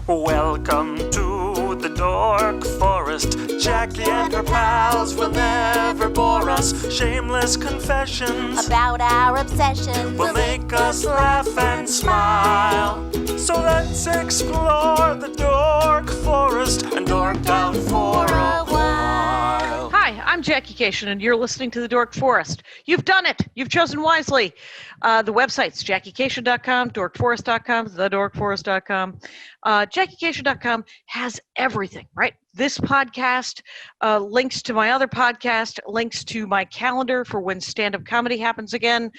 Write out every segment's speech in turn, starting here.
Welcome to the Dork Forest. Jackie and her pals will never bore us. Shameless confessions about our obsession will make us laugh and smile. So let's explore the Dork Forest and dork out for a while. Hi, I'm Jackie Cation, and you're listening to the Dork Forest. You've done it. You've chosen wisely. The website's JackieCation.com, DorkForest.com, TheDorkForest.com. JackieCation.com has everything, right? This podcast, links to my other podcast, links to my calendar for when stand-up comedy happens again,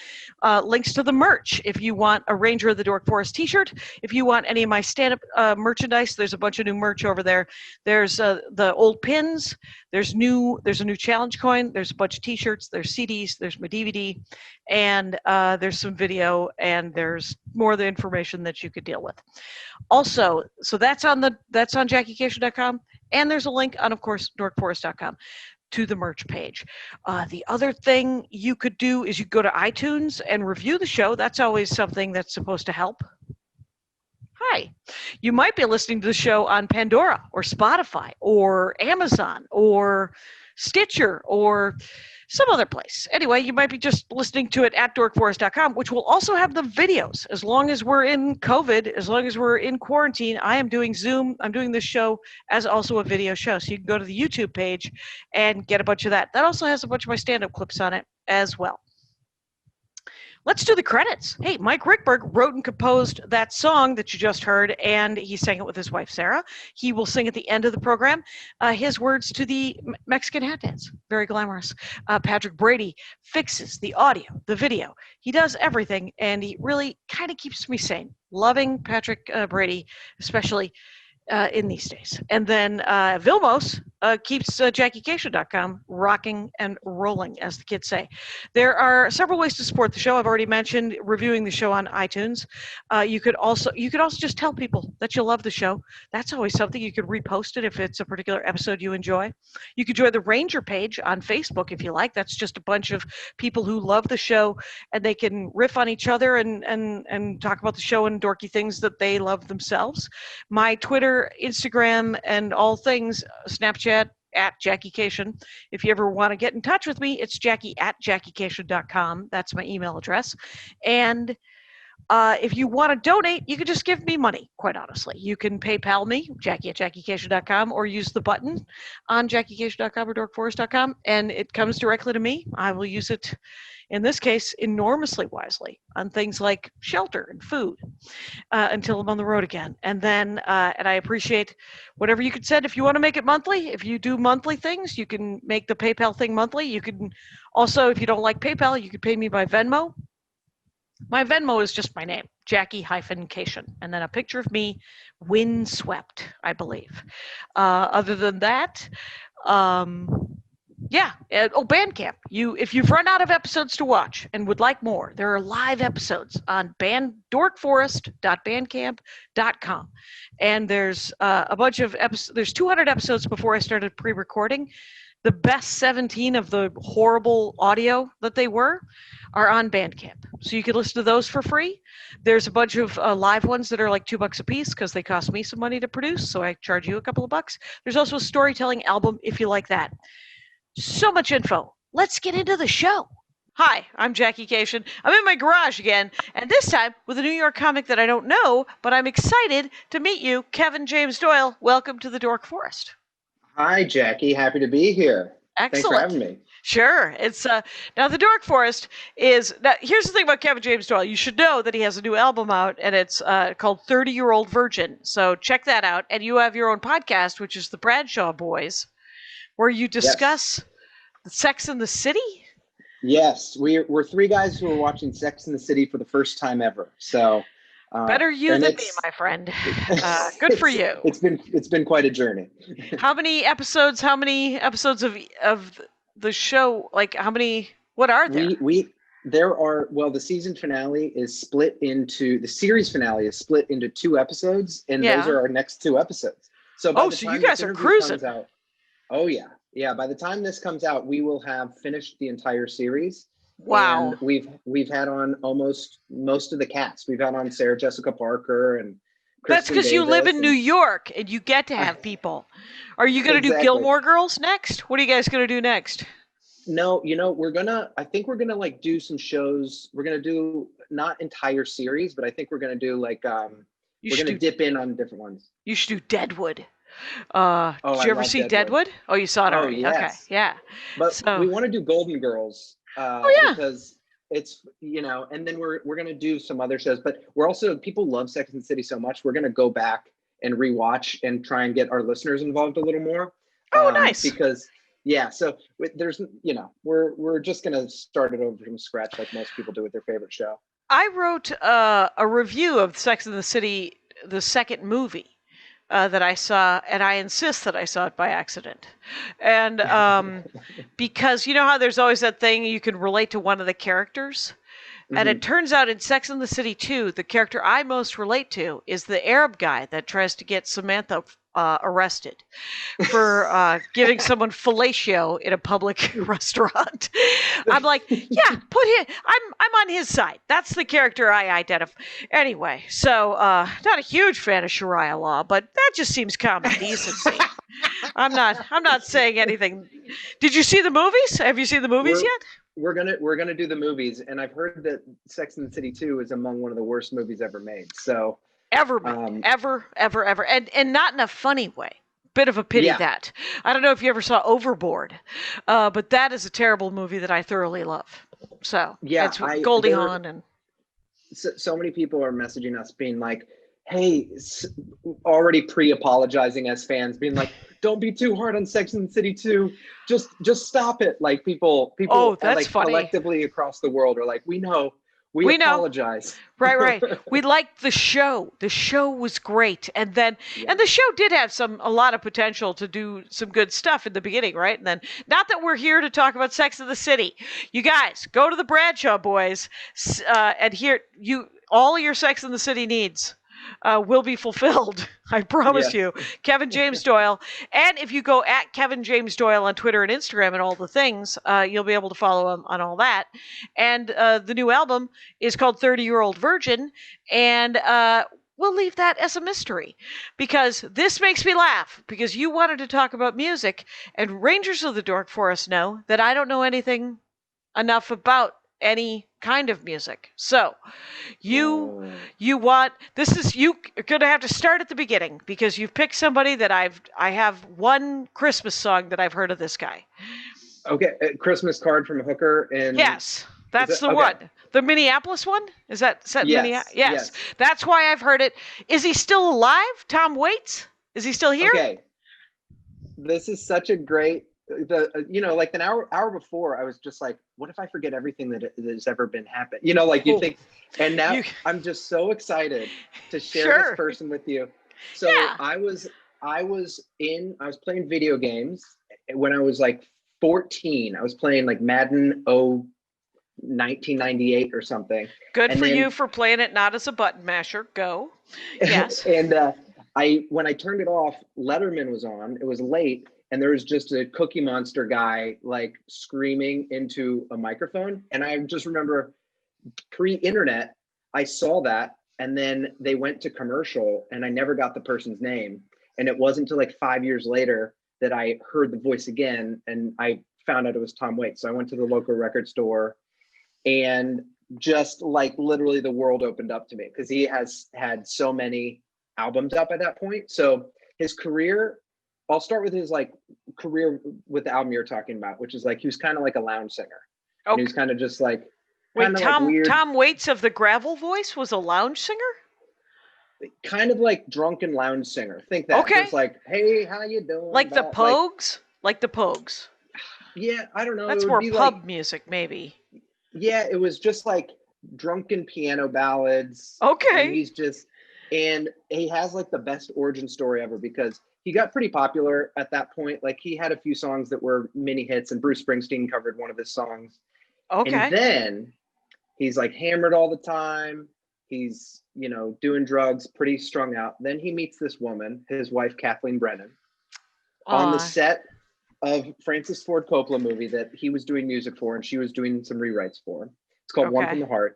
links to the merch if you want a Ranger of the Dork Forest t-shirt. If you want any of my stand-up merchandise, there's a bunch of new merch over there. There's the old pins. There's a new challenge coin. There's a bunch of t-shirts. There's CDs. There's my DVD. And there's some video, and there's more of the information that you could deal with. Also, so that's on JackieCation.com. And there's a link on, of course, DorkForest.com to the merch page. The other thing you could do is you go to iTunes and review the show. That's always something that's supposed to help. Hi. You might be listening to the show on Pandora or Spotify or Amazon or Stitcher or some other place. Anyway, you might be just listening to it at dorkforest.com, which will also have the videos. As long as we're in COVID, as long as we're in quarantine, I am doing Zoom. I'm doing this show as also a video show. So you can go to the YouTube page and get a bunch of that. That also has a bunch of my stand-up clips on it as well. Let's do the credits. Hey, Mike Ruekberg wrote and composed that song that you just heard, and he sang it with his wife, Sarah. He will sing at the end of the program his words to the Mexican hat dance. Very glamorous. Patrick Brady fixes the audio, the video. He does everything, and he really kind of keeps me sane. Loving Patrick Brady, especially in these days. And then Vilmos keeps JackieCation.com rocking and rolling, as the kids say. There are several ways to support the show. I've already mentioned reviewing the show on iTunes. You could also just tell people that you love the show. That's always something. You could repost it if it's a particular episode you enjoy. You could join the Ranger page on Facebook if you like. That's just a bunch of people who love the show, and they can riff on each other and talk about the show and dorky things that they love themselves. My Twitter, Instagram, and all things, Snapchat at Jackie Cation. If you ever want to get in touch with me, it's Jackie at JackieCation.com. That's my email address. And if you want to donate, you can just give me money, quite honestly. You can PayPal me, Jackie at JackieCation.com, or use the button on JackieCation.com or DorkForest.com, and it comes directly to me. I will use it, in this case, enormously wisely on things like shelter and food until I'm on the road again. And then, and I appreciate whatever you could send. If you want to make it monthly, if you do monthly things, you can make the PayPal thing monthly. You can also, if you don't like PayPal, you can pay me by Venmo. My Venmo is just my name, Jackie-Cation, and then a picture of me windswept, I believe. Other than that, yeah. Bandcamp. If you've run out of episodes to watch and would like more, there are live episodes on dorkforest.bandcamp.com. And there's a bunch of episodes. There's 200 episodes before I started pre-recording. The best 17 of the horrible audio that they were are on Bandcamp. So you can listen to those for free. There's a bunch of live ones that are like $2 a piece because they cost me some money to produce. So I charge you a couple of bucks. There's also a storytelling album if you like that. So much info. Let's get into the show. Hi, I'm Jackie Cation. I'm in my garage again, and this time with a New York comic that I don't know, but I'm excited to meet you, Kevin James Doyle. Welcome to the Dork Forest. Hi, Jackie. Happy to be here. Excellent. Thanks for having me. Sure. It's now the Dork Forest is. Now, here's the thing about Kevin James Doyle. You should know that he has a new album out, and it's called 30-Year-Old Virgin. So check that out. And you have your own podcast, which is the Bradshaw Boys, where you discuss Sex in the City. Yes, we're three guys who are watching Sex in the City for the first time ever. So better you than me, my friend. Good for you. It's been quite a journey. How many episodes of the show? Like how many? What are there? There are, the season finale is split into, the series finale is split into 2 episodes, and those are our next 2 episodes. So so you guys are cruising. Yeah, by the time this comes out, we will have finished the entire series. Wow. And we've had on almost most of the cast. We've had on Sarah Jessica Parker and That's Kristen because you live Davis in New York and you get to have people. Are you going to do Exactly. Gilmore Girls next? What are you guys going to do next? No, I think we're gonna like do some shows. We're gonna do not entire series, but I think we're gonna do like we're gonna dip in on different ones. You should do Deadwood. Oh, Did I you ever love see Deadwood. Deadwood? Oh, you saw it Oh, already. Okay, yes. yeah. But So, we want to do Golden Girls yeah. because it's, and then we're gonna do some other shows. But we're also, people love Sex and the City so much, we're gonna go back and rewatch and try and get our listeners involved a little more. Oh, nice. Because yeah, so there's, we're just gonna start it over from scratch like most people do with their favorite show. I wrote a review of Sex and the City, the second movie. That I saw, and I insist that I saw it by accident. And because you know how there's always that thing you can relate to one of the characters? And it turns out in Sex and the City 2, the character I most relate to is the Arab guy that tries to get Samantha arrested for giving someone fellatio in a public restaurant. I'm like, yeah, put him. I'm on his side. That's the character I identify. Anyway, so not a huge fan of Sharia law, but that just seems common decency. I'm not saying anything. Did you see the movies? Have you seen the movies yet? We're gonna do the movies, and I've heard that Sex and the City 2 is among one of the worst movies ever made. So ever, and not in a funny way. Bit of a pity that. I don't know if you ever saw Overboard, but that is a terrible movie that I thoroughly love. So yeah, it's Goldie Hawn and so many people are messaging us being like, hey, already pre-apologizing as fans, being like, don't be too hard on Sex and the City 2. Just stop it. Like people oh, that's like funny. Collectively across the world are like, we know. We apologize. Right. We liked the show. The show was great. And then and the show did have a lot of potential to do some good stuff in the beginning, right? And then not that we're here to talk about Sex and the City. You guys, go to the Bradshaw Boys and hear all your Sex and the City needs. Will be fulfilled. I promise you. Kevin James Doyle. And if you go at Kevin James Doyle on Twitter and Instagram and all the things, you'll be able to follow him on all that. And the new album is called 30-Year-Old Virgin. And we'll leave that as a mystery because this makes me laugh because you wanted to talk about music. And Rangers of the Dork Forest know that I don't know anything enough about any kind of music. So you're gonna have to start at the beginning because you've picked somebody that I have one Christmas song that I've heard of this guy. Okay, Christmas Card from Hooker and yes, that's the one. The Minneapolis one? Is that set in Minneapolis? Yes. That's why I've heard it. Is he still alive? Tom Waits? Is he still here? Okay. This is such a great like an hour before, I was just like, what if I forget everything that has ever been happened? You think, and now I'm just so excited to share this person with you. So I was playing video games when I was like 14. I was playing like Madden 1998 or something. Good for you for playing it not as a button masher. Go. Yes. And when I turned it off, Letterman was on. It was late. And there was just a Cookie Monster guy like screaming into a microphone. And I just remember pre-internet, I saw that and then they went to commercial and I never got the person's name. And it wasn't until like 5 years later that I heard the voice again and I found out it was Tom Waits. So I went to the local record store and just like literally the world opened up to me because he has had so many albums out by that point. So his career, I'll start with his like career with the album you're talking about, which is like he was kind of like a lounge singer. Okay. And he was kind of just like Tom Waits of the Gravel Voice was a lounge singer? Kind of like drunken lounge singer. Think that. Okay. It's like, hey, how you doing? Like the Pogues? Like the Pogues. Yeah, I don't know. That's more pub music, maybe. Yeah, it was just like drunken piano ballads. Okay. And he has like the best origin story ever because he got pretty popular at that point. Like he had a few songs that were mini hits and Bruce Springsteen covered one of his songs. Okay. And then he's like hammered all the time. He's, doing drugs, pretty strung out. Then he meets this woman, his wife, Kathleen Brennan, on the set of Francis Ford Coppola movie that he was doing music for and she was doing some rewrites for. It's called One from the Heart.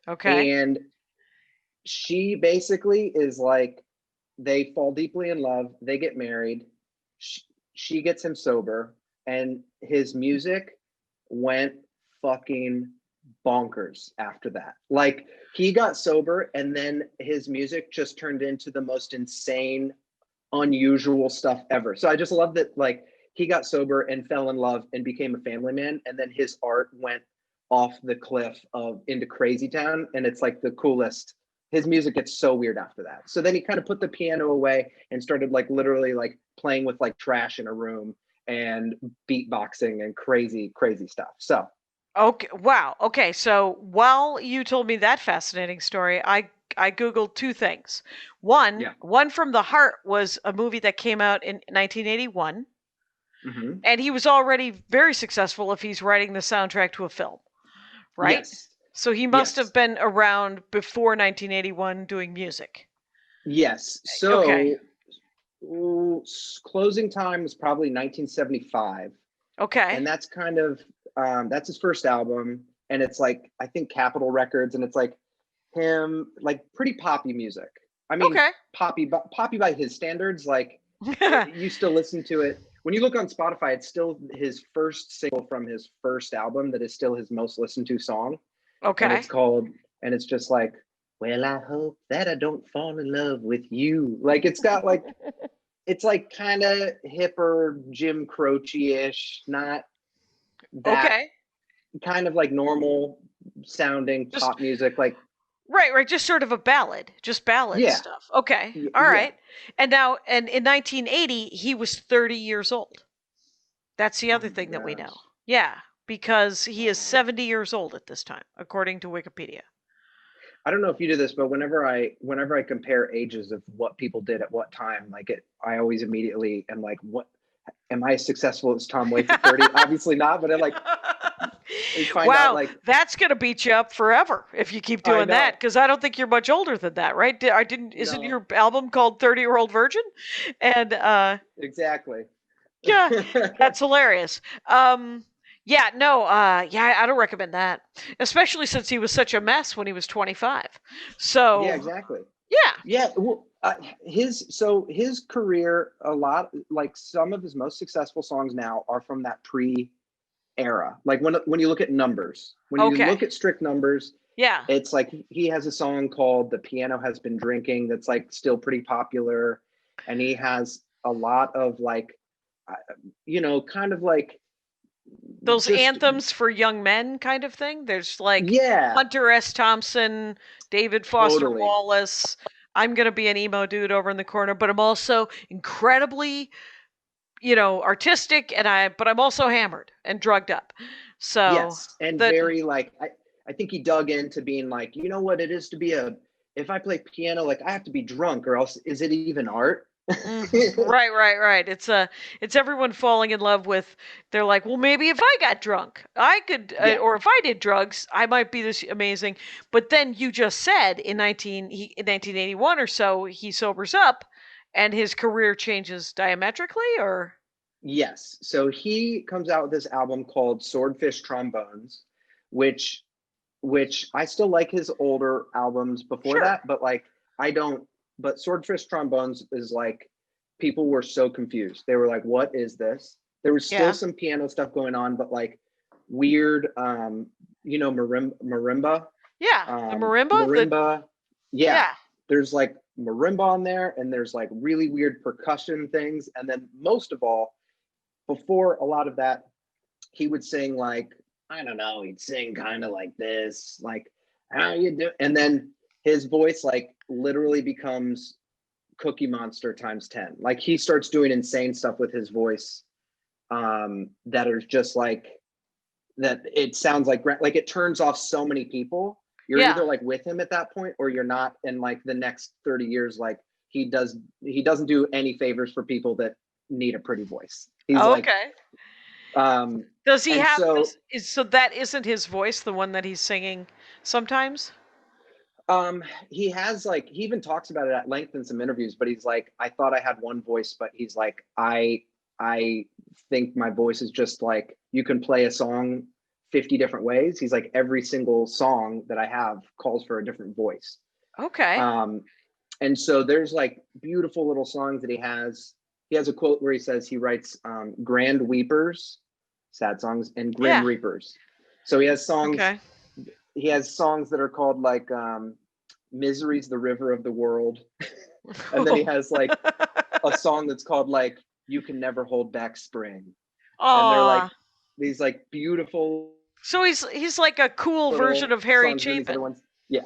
Okay. And she basically is like they fall deeply in love. They get married. She gets him sober, and his music went fucking bonkers after that. Like, he got sober, and then his music just turned into the most insane, unusual stuff ever. So I just love that, like, he got sober and fell in love and became a family man, and then his art went off the cliff of into crazy town, and it's like the coolest. His music gets so weird after that. So then he kind of put the piano away and started like literally like playing with like trash in a room and beatboxing and crazy stuff. So Okay. Wow. Okay. So while you told me that fascinating story, I googled two things. Yeah. One from the Heart was a movie that came out in 1981, mhm. and he was already very successful if he's writing the soundtrack to a film, right? Yes. So he must Yes. have been around before 1981 doing music. Yes. Okay. So closing time was probably 1975. Okay. And that's kind of that's his first album, and it's like, I think, Capitol Records, and it's like him, like, pretty poppy music. I mean, Okay. poppy by his standards. Like, you still listen to it when you look on Spotify. It's still his first single from his first album that is still his most listened to song, and Okay. it's just like, well, I hope that I don't fall in love with you. Like, it's got like, it's like kind of hipper, Jim Croce-ish, not that Okay. kind of like normal sounding Just pop music. Like, right. Just sort of a ballad, just ballad yeah, stuff. Okay. All yeah. right. And in 1980, he was 30 years old. That's the Oh other my thing that we know. gosh. Yeah, because he is Um, 70 years old at this time, according to Wikipedia. I don't know if you do this, but whenever I compare ages of what people did at what time, like, I always immediately am like, what am I as successful as Tom Waits at 30? Obviously not, but I find out, Wow, like, that's gonna beat you up forever if you keep I doing that. know. Because I don't think you're much older than that, right? I didn't. Isn't No, your album called 30-Year-Old Virgin? And exactly. yeah, that's hilarious. Yeah, no, yeah, I don't recommend that, especially since he was such a mess when he was 25. Yeah, So exactly. yeah, Yeah, well, his career, a lot, like, some of his most successful songs now are from that pre era. Like, when you look at numbers, when you okay, look at strict numbers, yeah. it's like he has a song called "The Piano Has Been Drinking" that's like still pretty popular, and he has a lot of like, uh, kind of like, Those just, anthems for young men kind of thing. There's like yeah, Hunter S. Thompson, David Foster totally, Wallace. I'm gonna be an emo dude over in the corner, but I'm also incredibly, artistic, but I'm also hammered and drugged up. So yes, and that very like, I think he dug into being like, you know what it is to be if I play piano, like, I have to be drunk, or else is it even art? right. It's everyone falling in love with. They're like, well, maybe if I got drunk, I could, Yeah, or if I did drugs, I might be this amazing. But then you just said in 1981 or so, he sobers up, and his career changes diametrically, or yes. So he comes out with this album called Swordfish Trombones, which I still like his older albums before sure, that, but like, I don't. But Swordfish Trombones is like, people were so confused. They were like, "What is this?" There was still yeah, some piano stuff going on, but like weird, marimba, yeah, the marimba, marimba. Yeah, yeah, there's like marimba on there, and there's like really weird percussion things, and then most of all, before a lot of that, he would sing like, I don't know, he'd sing kind of like this, like, how you do, and then his voice like literally becomes Cookie Monster times 10. Like, he starts doing insane stuff with his voice, that are just like, that it sounds like it turns off so many people. You're yeah. either like with him at that point, or you're not. And like the next 30 years, like, he doesn't do any favors for people that need a pretty voice. He's like, Okay. um Does he and have so this? So that isn't his voice, the one that he's singing sometimes? he has, like, he even talks about it at length in some interviews, but he's like, I thought I had one voice, but he's like, I think my voice is just like, you can play a song 50 different ways. He's like, every single song that I have calls for a different voice. Okay. Um And so there's like beautiful little songs that he has. He has a quote where he says he writes grand weepers, sad songs, and grim reapers. So he has songs. Okay. He has songs that are called like Misery's the River of the World. And then he has like a song that's called like You Can Never Hold Back Spring. And they're like these like beautiful. So he's like a cool version of Harry Chapin. Yeah.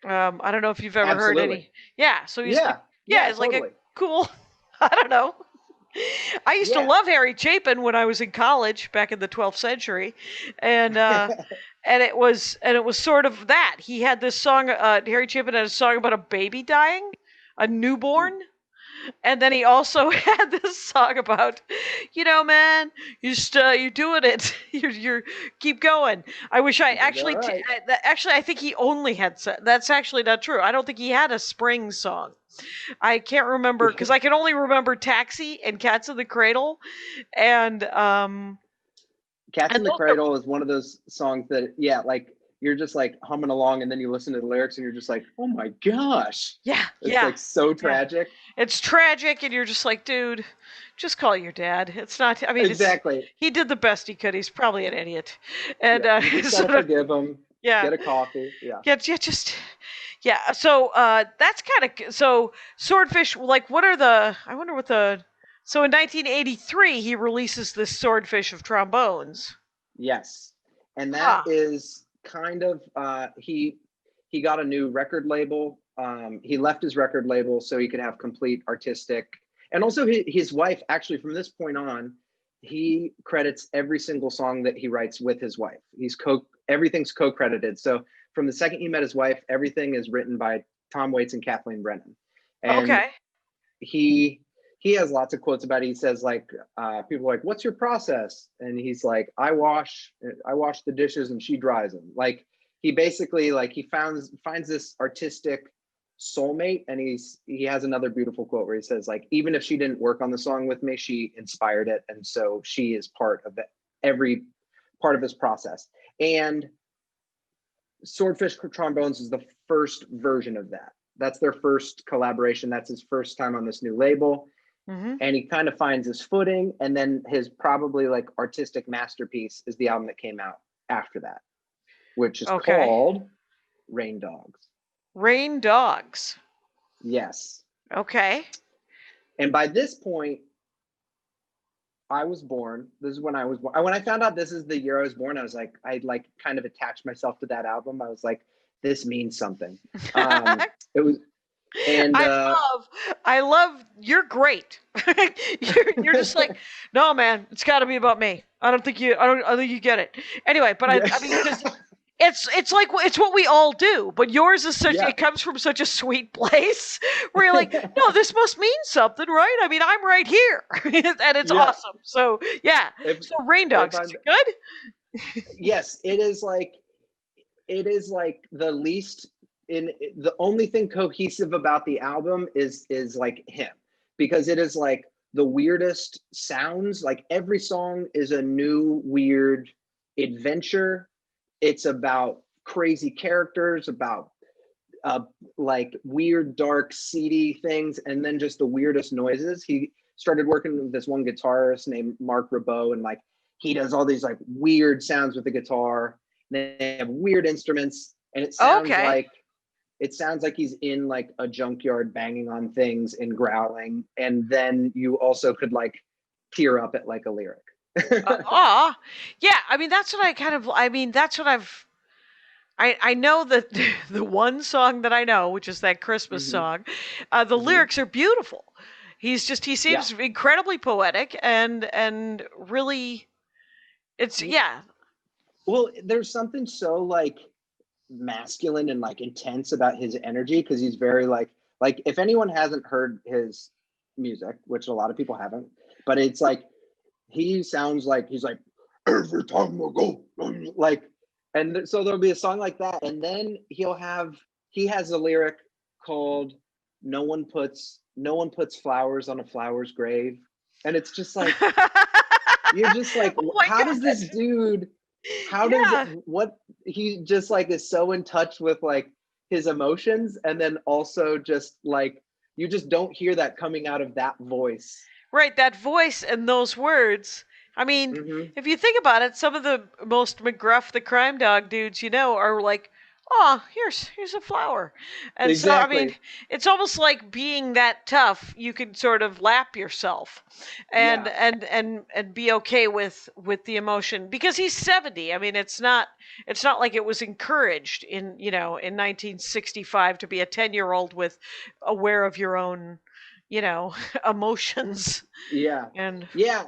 I don't know if you've ever heard any. Yeah. So he's it's totally. like a cool. I don't know. I used to love Harry Chapin when I was in college back in the 12th century, and and it was sort of that. He had this song. Harry Chapin had a song about a baby dying, a newborn. And then he also had this song about, man, you're doing it. You're keep going. I wish I actually, I think he only had, that's actually not true. I don't think he had a spring song. I can't remember because I can only remember Taxi and Cats in the Cradle. And, Cats in the Cradle is one of those songs that, like, you're just like humming along and then you listen to the lyrics and you're just like, oh my gosh. Yeah. It's like so tragic. Yeah. It's tragic and you're just like, dude, just call your dad. It's not, I mean, exactly. He did the best he could. He's probably an idiot. And you just gotta forgive him. Yeah. Get a coffee. Yeah. Yeah. So that's kind of, so Swordfish, like so in 1983, he releases this Swordfish of Trombones. Yes. And that is kind of he got a new record label. He left his record label so he could have complete artistic, and also his wife, actually from this point on, he credits every single song that he writes with his wife. Everything's co-credited. So from the second he met his wife, everything is written by Tom Waits and Kathleen Brennan. And he has lots of quotes about it. He says like, people are like, what's your process? And he's like, I wash the dishes and she dries them. Like he basically like, he finds this artistic soulmate. And he has another beautiful quote where he says like, even if she didn't work on the song with me, she inspired it. And so she is part of every part of his process. And Swordfish Trombones is the first version of that. That's their first collaboration. That's his first time on this new label. Mm-hmm. And he kind of finds his footing, and then his probably like artistic masterpiece is the album that came out after that, which is called Rain Dogs. Rain Dogs. Yes. Okay. And by this point, I was born. This is when I was born. When I found out this is the year I was born, I was like, I like kind of attached myself to that album. I was like, this means something. It was. And I love you're great. you're just like, no man, it's got to be about me. I don't think you get it. Anyway, but I mean because it's like it's what we all do, but yours is such it comes from such a sweet place where you're like, no, this must mean something, right? I mean, I'm right here. And it's awesome. So, so Rain Dogs, is it good? Yes, it is like the least the only thing cohesive about the album is like him, because it is like the weirdest sounds. Like every song is a new weird adventure. It's about crazy characters, about like weird, dark, seedy things, and then just the weirdest noises. He started working with this one guitarist named Mark Ribot, and like he does all these like weird sounds with the guitar. They have weird instruments, and it sounds like he's in like a junkyard banging on things and growling. And then you also could like tear up at like a lyric. Yeah. I mean, that's what I know that the one song that I know, which is that Christmas song, the lyrics are beautiful. He seems incredibly poetic and really, it's, Well, there's something so like masculine and like intense about his energy, because he's very like if anyone hasn't heard his music, which a lot of people haven't, but it's like he sounds like he's like every time I go like, and so there'll be a song like that, and then he has a lyric called no one puts flowers on a flower's grave, and it's just like you're just like how does this dude what he just like is so in touch with like his emotions, and then also just like you just don't hear that coming out of that voice. Right, that voice and those words. I mean, Mhm. if you think about it, some of the most McGruff the crime dog dudes are like, "Oh, here's a flower," and so I mean, Exactly. it's almost like being that tough. You can sort of lap yourself, and Yeah. and be okay with the emotion because he's 70. I mean, it's not like it was encouraged in 1965 to be a 10-year-old with aware of your own emotions. Yeah. And Yeah.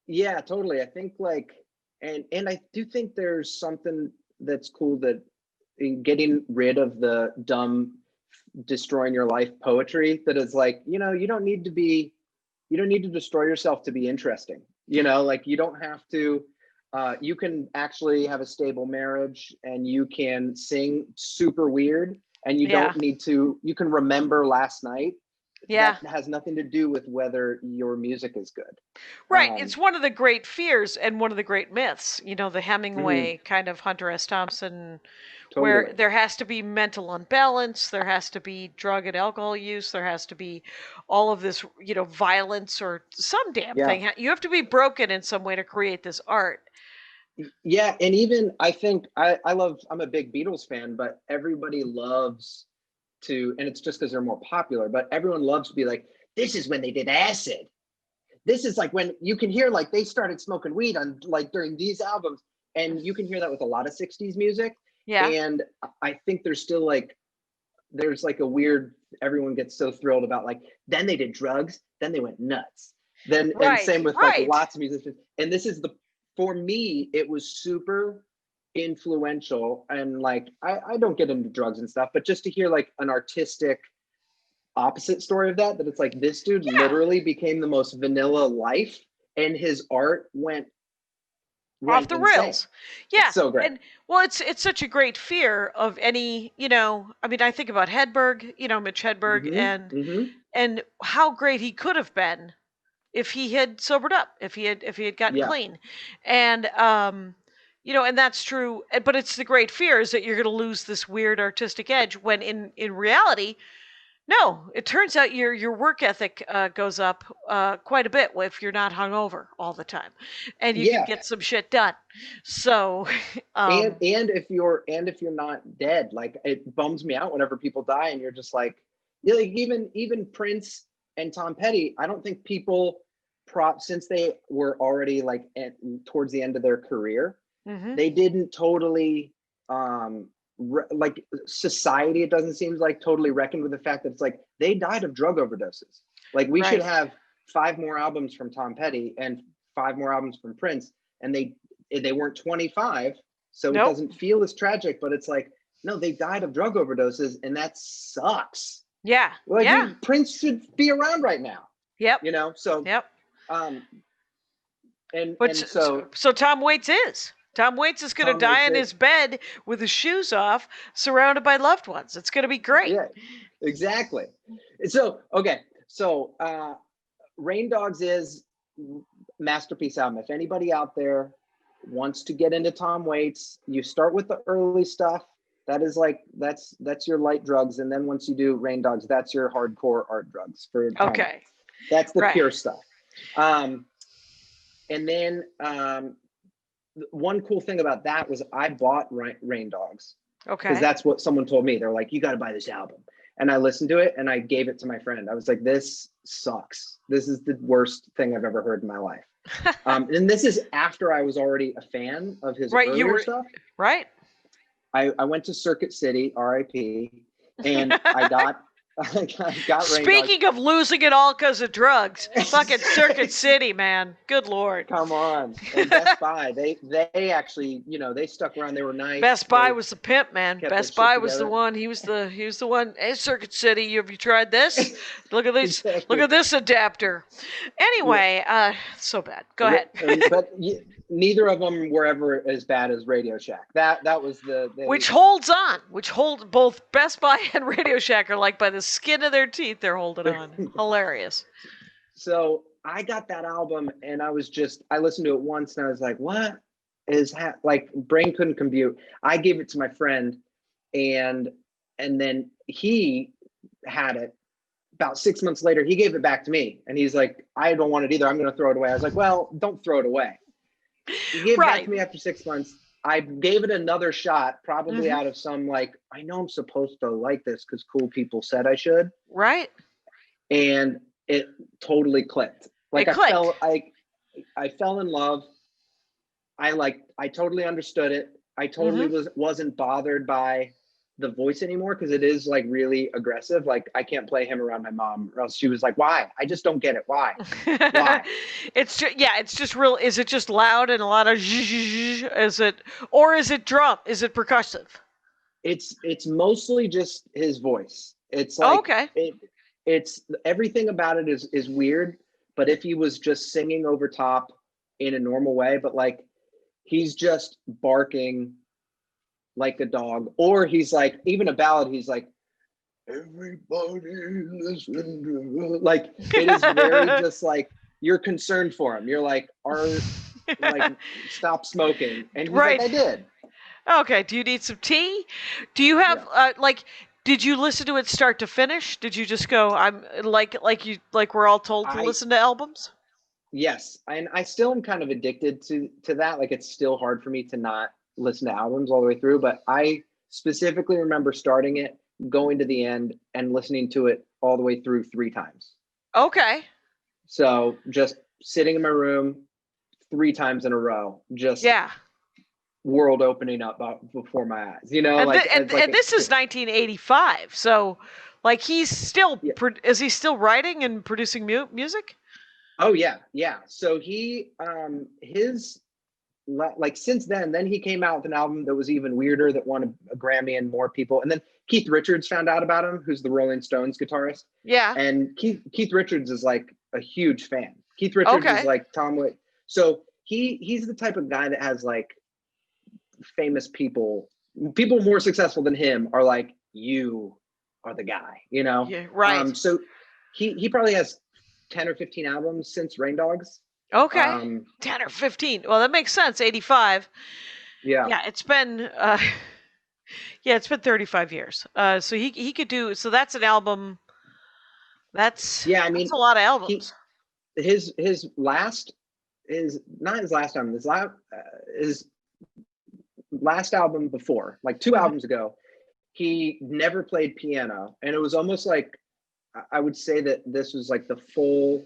Yeah, totally. I think like and I do think there's something that's cool that in getting rid of the dumb destroying your life poetry that is like, you don't need to destroy yourself to be interesting. Like you don't have to you can actually have a stable marriage and you can sing super weird and you yeah, don't need to you can remember last night. yeah, That has nothing to do with whether your music is good. right. It's one of the great fears and one of the great myths, the Mhm, Hemingway kind of Hunter S. Thompson, where totally. there has to be mental unbalance, there has to be drug and alcohol use, there has to be all of this, violence or some damn Yeah. thing. You have to be broken in some way to create this art. Yeah, and even I think I'm a big Beatles fan, but everybody loves to, and it's just because they're more popular, but everyone loves to be like, this is when they did acid. This is like when you can hear like they started smoking weed on like during these albums, and you can hear that with a lot of 60s music. Yeah, And I think there's still like there's like a weird everyone gets so thrilled about like then they did drugs, then they went nuts. Then and right, same with like right. lots of musicians. And this is the for me, it was super influential and like I don't get into drugs and stuff, but just to hear like an artistic opposite story of that it's like this dude Yeah. literally became the most vanilla life and his art Off went the insane. rails. It's Yeah. so great. And well, it's such a great fear of any, I mean, I think about Hedberg, Mitch Hedberg, Mm-hmm. Mm-hmm. and how great he could have been if he had sobered up, if he had gotten Yeah. clean. And and that's true, but it's the great fear is that you're going to lose this weird artistic edge when in reality, no, it turns out your work ethic goes up quite a bit if you're not hungover all the time, and you can Yeah. get some shit done. So, and um, if you're not dead, like it bums me out whenever people die and you're just like, yeah, like even Prince and Tom Petty, I don't think people since they were already like towards the end of their career, mhm, they didn't totally like society, it doesn't seem like totally reckoned with the fact that it's like they died of drug overdoses. Like we should right, have 5 more albums from Tom Petty and 5 more albums from Prince, and they weren't 25, so it nope, doesn't feel as tragic, but it's like no, they died of drug overdoses and that sucks. yeah, Like yeah, Prince should be around right now, yep, so yep. um and But and so so Tom Waits is. Tom Waits is going to Tom Waits die in is his bed with his shoes off, surrounded by loved ones. It's going to be great. yeah, exactly. So okay, so Rain Dogs is masterpiece album. If anybody out there wants to get into Tom Waits, you start with the early stuff. That is like that's your light drugs, and then once you do Rain Dogs, that's your hardcore art drugs for Tom Okay, Waits. That's the right. pure stuff. And then one cool thing about that was I bought Rain Dogs because Okay. that's what someone told me. They're like, you got to buy this album. And I listened to it and I gave it to my friend. I was like, this sucks. This is the worst thing I've ever heard in my life. And this is after I was already a fan of his Right, you earlier were stuff. right. I went to Circuit City, RIP, and I got Rain Dogs. Speaking of losing it all because of drugs, fucking Circuit City, man. Good Lord. Come on. And Best Buy, they actually, they stuck around. They were nice. Best Buy They was the pimp, man. kept their Best shit Buy was the together. one. He was the one. Hey, Circuit City, have you tried this? Look at this. Look Exactly. at this adapter. Anyway, so bad. Go ahead. But neither of them were ever as bad as Radio Shack. That was Which holds on. Which hold both Best Buy and Radio Shack are like by the skin of their teeth. They're holding on. Hilarious. So I got that album and I listened to it once and I was like, what is like brain couldn't compute. I gave it to my friend and and then he had it. About 6 months later, he gave it back to me, and he's like, "I don't want it either. I'm going to throw it away." I was like, "Well, don't throw it away." He gave it back to me after 6 months. I gave it another shot, probably out of some like, I know I'm supposed to like this because cool people said I should. Right. And it totally clicked. Like I fell in love. I totally understood it. I totally wasn't bothered by the voice anymore because it is like really aggressive. Like I can't play him around my mom, or else she was like, "Why? I just don't get it. Why? Why?" It's just real. Is it just loud and a lot of zzzz? Is it, or is it drum? Is it percussive? It's mostly just his voice. It's like it's everything about it is weird. But if he was just singing over top in a normal way, but like he's just barking like a dog, or he's like, even a ballad, he's like, "Everybody listen to," like it is very just like you're concerned for him. You're like, like stop smoking, and he's like, "I did." Okay. Do you need some tea? Do you have did you listen to it start to finish? Did you just go, I'm like we're all told to listen to albums? Yes, and I still am kind of addicted to that. Like it's still hard for me to not listen to albums all the way through, but I specifically remember starting it, going to the end, and listening to it all the way through 3 times. Okay. So just sitting in my room 3 times in a row, just world opening up before my eyes, you know. And this is 1985, so like he's still is he still writing and producing music? Oh yeah. So he his like since then he came out with an album that was even weirder, that won a Grammy and more people. And then Keith Richards found out about him, who's the Rolling Stones guitarist. Yeah. And Keith Richards is like a huge fan. Keith Richards is like Tom Waits. So he's the type of guy that has like famous people more successful than him are like, "You are the guy," you know? Yeah, right. So he probably has 10 or 15 albums since Rain Dogs. Okay. 10 or 15. Well, that makes sense. 85. Yeah, it's been it's been 35 years. So he could do, so that's an album. That's a lot of albums. His last not his last album. His last album before, like 2 albums ago, he never played piano, and it was almost like, I would say that this was like the full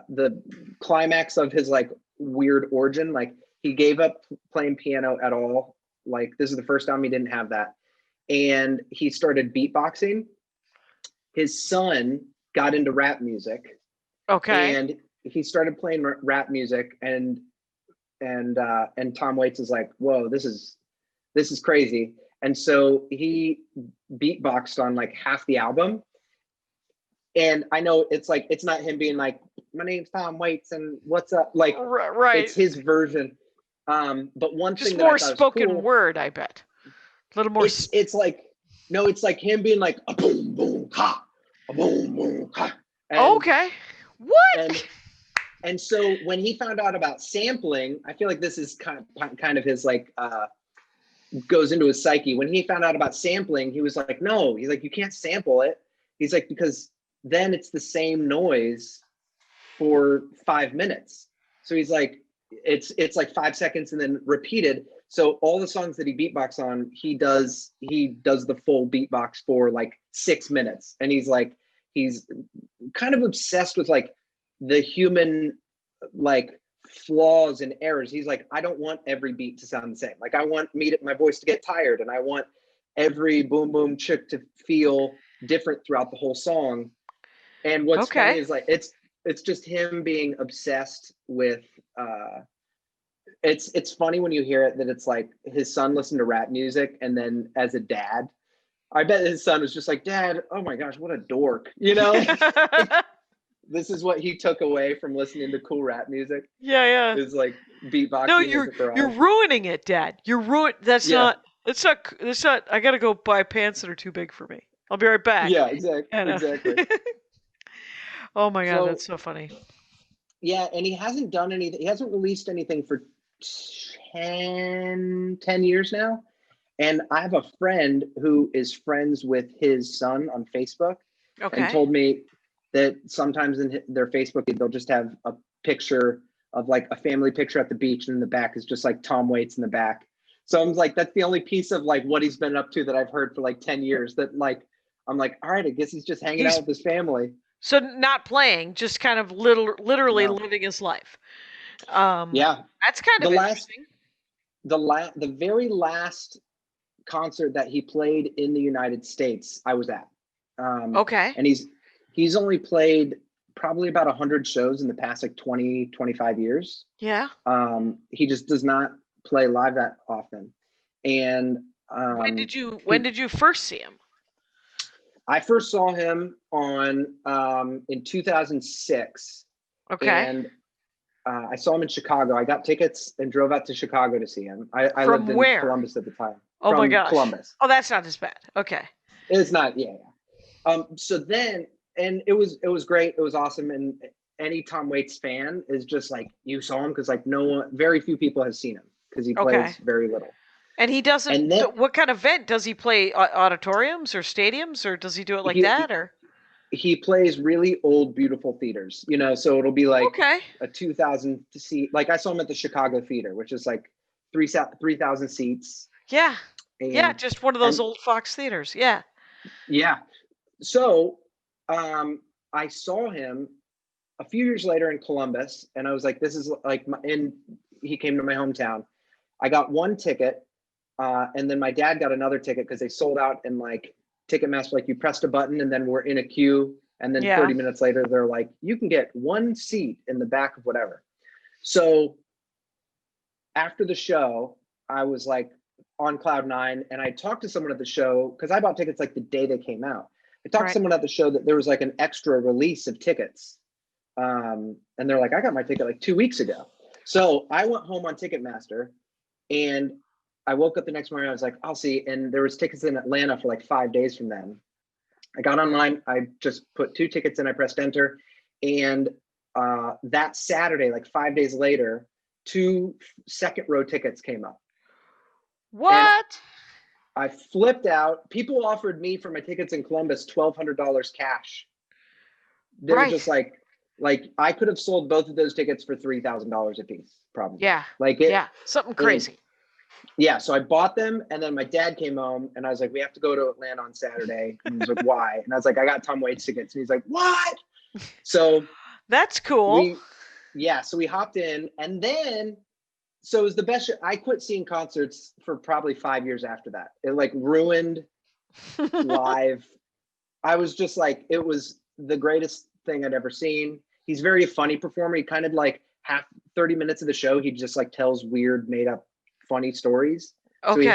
the climax of his like weird origin. Like he gave up playing piano at all. Like this is the first time he didn't have that, and he started beatboxing. His son got into rap music, and he started playing rap music, and Tom Waits is like, "Whoa, this is crazy." And so he beatboxed on like half the album. And I know it's like, it's not him being like, "My name's Tom Waits and what's up?" Like, it's his version. But one thing that I thought was cool, spoken word, I bet. A little more. It's like, no, it's like him being like, "A boom boom ha, a boom boom ha." And, what? And so when he found out about sampling, I feel like this is kind of his like goes into his psyche. When he found out about sampling, he was like, "No," he's like, "You can't sample it." He's like, "Because then it's the same noise for 5 minutes." So he's like, it's like 5 seconds and then repeated. So all the songs that he beatbox on, he does the full beatbox for like 6 minutes. And he's like, he's kind of obsessed with like the human like flaws and errors. He's like, "I don't want every beat to sound the same. Like I want my voice to get tired, and I want every boom boom chick to feel different throughout the whole song." And what's funny is like it's just him being obsessed with it's funny when you hear it that it's like his son listened to rap music, and then as a dad, I bet his son was just like, "Dad, oh my gosh, what a dork," you know? This is what he took away from listening to cool rap music. Yeah. Is like beatboxing. No, you're ruining it, Dad. You're That's not. It's not. I gotta go buy pants that are too big for me. I'll be right back. Yeah, exactly. Oh my God, that's so funny. Yeah, and he hasn't done anything. He hasn't released anything for 10 years now. And I have a friend who is friends with his son on Facebook, and Okay. told me that sometimes in their Facebook they'll just have a picture of like a family picture at the beach, and in the back is just like Tom Waits in the back. So I'm like, that's the only piece of like what he's been up to that I've heard for like 10 years, that like, I'm like, all right, I guess he's just hanging out with his family. So not playing, just kind of literally No. living his life. Yeah. That's kind The of last, interesting. the very last concert that he played in the United States, I was at. Okay. And he's only played probably about 100 shows in the past like 20, 25 years. Yeah. He just does not play live that often. And When did you first see him? I first saw him on in 2006. Okay. And I saw him in Chicago. I got tickets and drove out to Chicago to see him. I From lived in where? Columbus at the time. Oh From my gosh. Columbus. Oh, that's not as bad. Okay. It's not, yeah. So then, and it was great. It was awesome. And any Tom Waits fan is just like, you saw him, because like very few people have seen him, because he plays very little. And he doesn't. And then, what kind of event does he play? Auditoriums or stadiums, or does he do it like that? Or he plays really old, beautiful theaters. You know, so it'll be like okay. a 2,000 seat. Like I saw him at the Chicago Theater, which is like 3,000 seats. Yeah. And, yeah, just one of those old Fox theaters. Yeah. Yeah. So I saw him a few years later in Columbus, and I was like, this is like, and he came to my hometown. I got one ticket, and then my dad got another ticket because they sold out, and like Ticketmaster, like you pressed a button and then we're in a queue, and then 30 minutes later they're like, you can get one seat in the back of whatever. So after the show, I was like on cloud nine, and I talked to someone at the show, because I bought tickets like the day they came out. I talked to someone at the show that there was like an extra release of tickets. And they're like, I got my ticket like 2 weeks ago. So I went home on Ticketmaster, and I woke up the next morning. I was like, I'll see. And there was tickets in Atlanta for like 5 days from then. I got online. I just put 2 tickets in. I pressed enter. And that Saturday, like 5 days later, 2 second row tickets came up. What? And I flipped out. People offered me for my tickets in Columbus $1,200 cash. They were just like I could have sold both of those tickets for $3,000 a piece, probably. Yeah. Like something crazy. Yeah. So I bought them, and then my dad came home, and I was like, we have to go to Atlanta on Saturday. And he was like, why? And I was like, I got Tom Waits tickets. And he's like, what? So that's cool. So we hopped in, and then so it was the best show. I quit seeing concerts for probably 5 years after that. It like ruined live. I was just like, it was the greatest thing I'd ever seen. He's very funny performer. He kind of like 30 minutes of the show, he just like tells weird, made up, funny stories. Okay. So he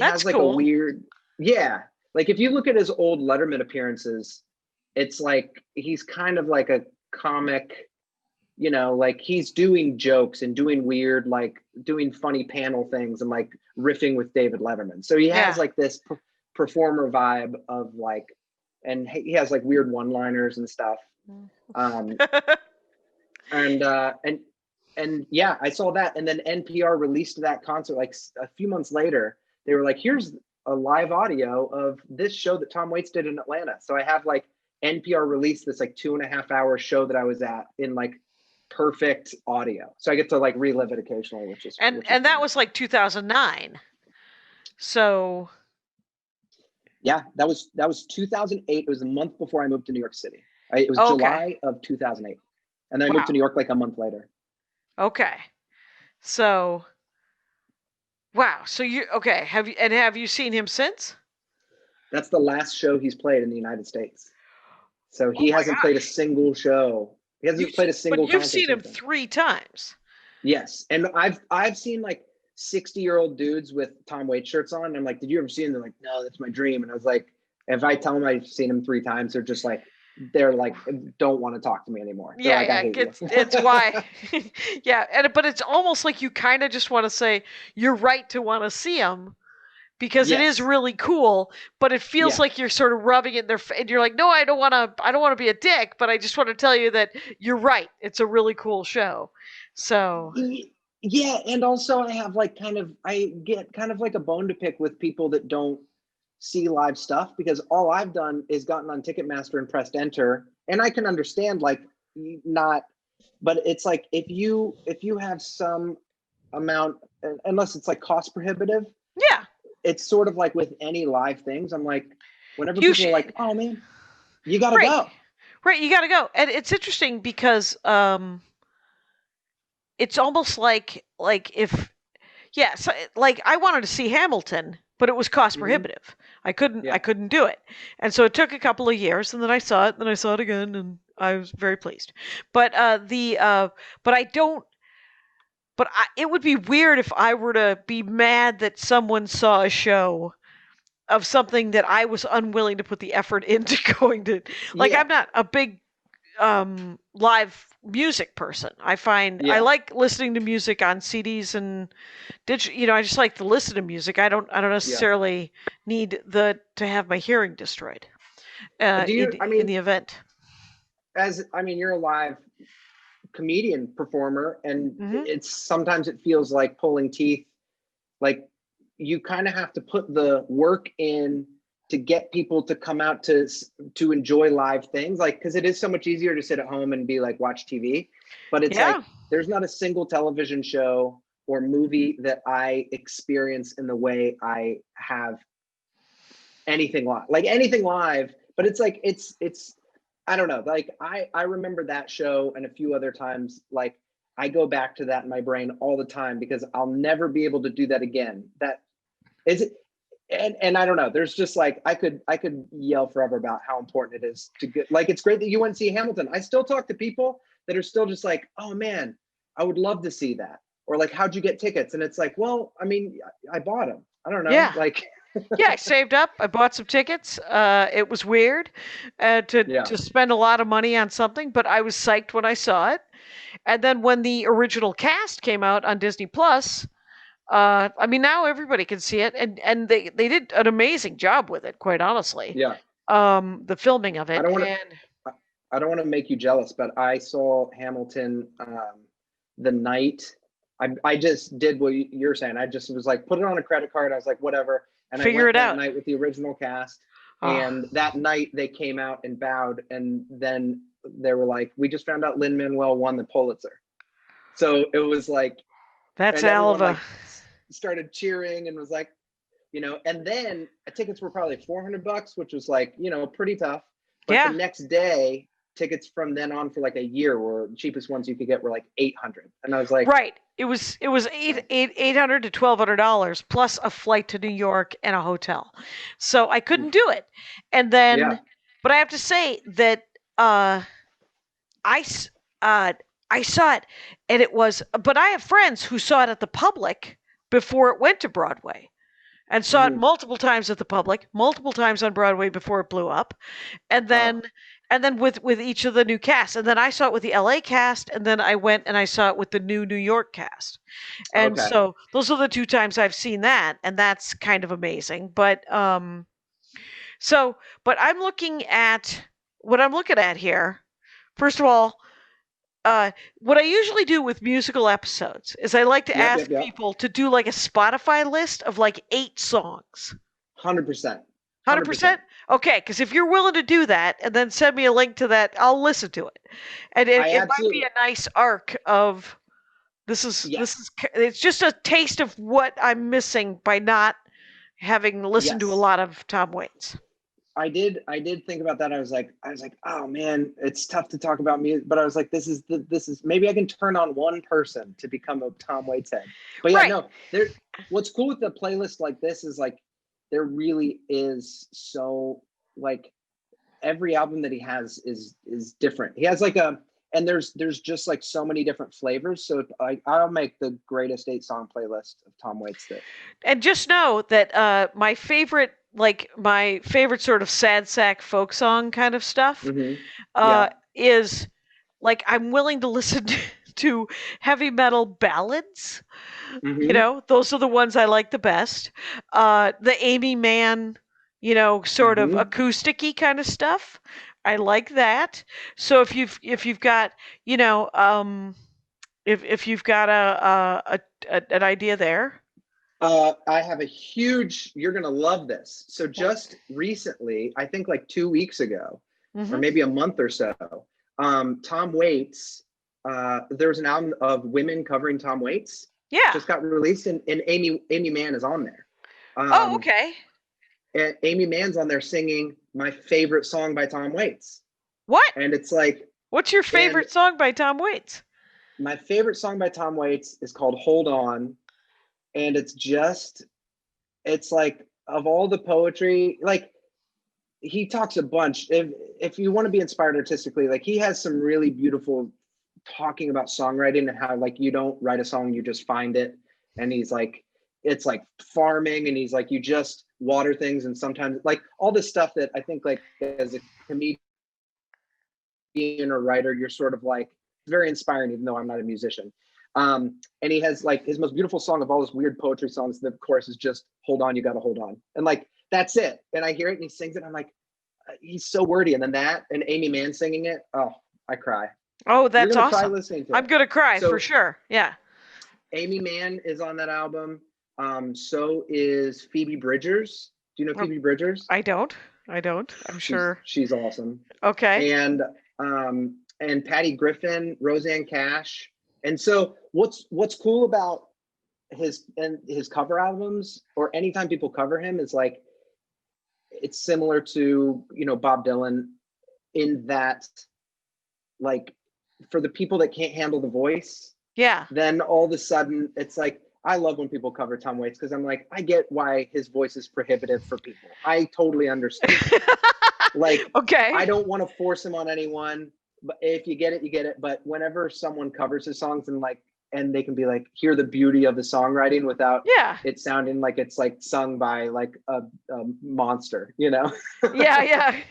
has like a weird, yeah. Like if you look at his old Letterman appearances, it's like he's kind of like a comic. You know, like he's doing jokes and doing weird, like doing funny panel things and like riffing with David Letterman. So he has like this performer vibe of like, and he has like weird one-liners and stuff. And yeah, I saw that. And then NPR released that concert like a few months later. They were like, here's a live audio of this show that Tom Waits did in Atlanta. So I have like NPR released this like 2.5 hour show that I was at in like perfect audio, so I get to like relive it occasionally, which is and that was like 2009. So yeah, that was 2008. It was a month before I moved to New York City. It was July of 2008, and then I moved to New York like a month later. Okay, so wow, so you have you seen him since? That's the last show he's played in the United States. So he hasn't played a single show. He hasn't played a single concert. But you've seen him 3 times. Yes. And I've seen like 60-year-old dudes with Tom Waits shirts on. And I'm like, did you ever see him? They're like, no, that's my dream. And I was like, if I tell them I've seen him 3 times, they're like, don't want to talk to me anymore. They're it's why. Yeah. But it's almost like you kind of just want to say, you're right to want to see him. Because it is really cool, but it feels like you're sort of rubbing it in their face. And you're like, no, I don't want to be a dick, but I just want to tell you that you're right. It's a really cool show. So Yeah, and also I get kind of like a bone to pick with people that don't see live stuff, because all I've done is gotten on Ticketmaster and pressed enter, and I can understand like not, but it's like if you have some amount, unless it's like cost prohibitive, Yeah. it's sort of like with any live things. I'm like, whenever You people are should, like, "Oh man, you gotta right. go." Right, you got to go. And it's interesting because it's almost like if yeah, so like I wanted to see Hamilton, but it was cost Mhm. prohibitive. I couldn't Yeah, do it. And so it took a couple of years, and then I saw it, then I saw it again, and I was very pleased. But but I don't it would be weird if I were to be mad that someone saw a show of something that I was unwilling to put the effort into going to. Like, yeah, I'm not a big live music person. I find I yeah. like listening to music on CDs and digital. I just like to listen to music. I don't Yeah. necessarily need to have my hearing destroyed Do you? I in mean, the event. you're a live comedian performer, and Hmm. it's sometimes it feels like pulling teeth. Like you kind of have to put the work in to get people to come out to enjoy live things, like because it is so much easier to sit at home and be like watch TV, but it's Yeah. like there's not a single television show or movie that I experience in the way I have anything live, but it's like it's I don't know, like I remember that show and a few other times, like I go back to that in my brain all the time because I'll never be able to do that again. That is it. And I don't know, there's just like I could yell forever about how important it is to get, like it's great that you went and see Hamilton. I still talk to people that are still just like, oh man, I would love to see that, or like how'd you get tickets, and it's like, well, I mean, I bought them. I don't know, Yeah. like Yeah, I saved up. I bought some tickets. It was weird yeah. to spend a lot of money on something, but I was psyched when I saw it. And then when the original cast came out on Disney Plus, I mean, now everybody can see it, and they did an amazing job with it, quite honestly. Yeah, The filming of I it, don't want to. and I don't want to make you jealous, but I saw Hamilton the night. I just did what you're saying. I just was like, put it on a credit card. I was like, whatever. And I figure went it that out. night with the original cast. Oh, And that night they came out and bowed. And then they were like, we just found out Lin-Manuel won the Pulitzer. So it was like, that's and hell everyone of a. like started cheering and was like, and then tickets were probably $400, which was like, pretty tough. But the Yeah. next day, tickets from then on for like a year were the cheapest ones you could get were like 800. And I was like, Right. It was $800 to $1,200 plus a flight to New York and a hotel. So I couldn't do it. And yeah. then, but I have to say that uh, I s- uh, I saw it, and it was. But I have friends who saw it at the Public before it went to Broadway, and saw it Hmm. multiple times at the Public, multiple times on Broadway before it blew up, and Oh, then with each of the new casts, and then I saw it with the LA cast, and then I went and I saw it with the New York cast, and okay. so those are the two times I've seen that, and that's kind of amazing. But so but what I'm looking at here. First of all, what I usually do with musical episodes is I like to Yep, yep, ask yep. people to do like a Spotify list of like 8 songs. 100%. 100%. 100%? Okay, because if you're willing to do that and then send me a link to that, I'll listen to it. And it, I it might be absolutely, a nice arc of yes. it's just a taste of what I'm missing by not having listened to a Yes. lot of Tom Waits. I did think about that. I was like, oh man, it's tough to talk about music, but I was like, this is maybe I can turn on one person to become a Tom Waits head. But yeah, Right. no, what's cool with the playlist like this is like there really is so like every album that he has is different. He has like and there's just like so many different flavors. So I'll make the greatest 8 song playlist of Tom Waits that. And just know that my favorite sort of sad sack folk song kind of stuff Hmm. Yeah. is like I'm willing to listen to heavy metal ballads. Hmm. Those are the ones I like the best. The Amy Mann, sort of Hmm. acousticy kind of stuff. I like that. So if you've got, you know, If you've got an idea there. I have a huge, you're going to love this. So just recently, I think like 2 weeks ago, or maybe a month or so, Tom Waits, there was an album of women covering Tom Waits. Yeah. Just got released, and Amy Mann is on there. Oh, okay. And Amy Mann's on there singing my favorite song by Tom Waits. What? And it's like, what's your favorite song by Tom Waits? My favorite song by Tom Waits is called Hold On. And it's like, of all the poetry, like, he talks a bunch. If you want to be inspired artistically, like, he has some really beautiful talking about songwriting and how, like, you don't write a song, you just find it. And he's like, it's like farming, and he's like, you just water things, and sometimes, like, all this stuff that I think, like, as a comedian or writer, you're sort of like, very inspiring, even though I'm not a musician. And he has, like, his most beautiful song of all his weird poetry songs, the chorus is just hold on, you gotta hold on, and like, that's it. And I hear it and he sings it, and I'm like, he's so wordy. And then that, and Amy Mann singing it, oh, I cry. Oh, that's You're gonna awesome. cry listening to I'm it. gonna cry So, for sure. Yeah. Amy Mann is on that album. So is Phoebe Bridgers. Do you know Phoebe Bridgers? I don't. I'm sure. She's awesome. Okay. And Patty Griffin, Roseanne Cash. And so what's cool about his cover albums, or anytime people cover him, is like, it's similar to, Bob Dylan, in that, like, for the people that can't handle the voice, yeah, then all of a sudden it's like, I love when people cover Tom Waits, because I'm like, I get why his voice is prohibitive for people. I totally understand. Like, okay, I don't want to force him on anyone, but if you get it, you get it. But whenever someone covers his songs and they can be like, hear the beauty of the songwriting without it sounding like it's like sung by like a monster, yeah,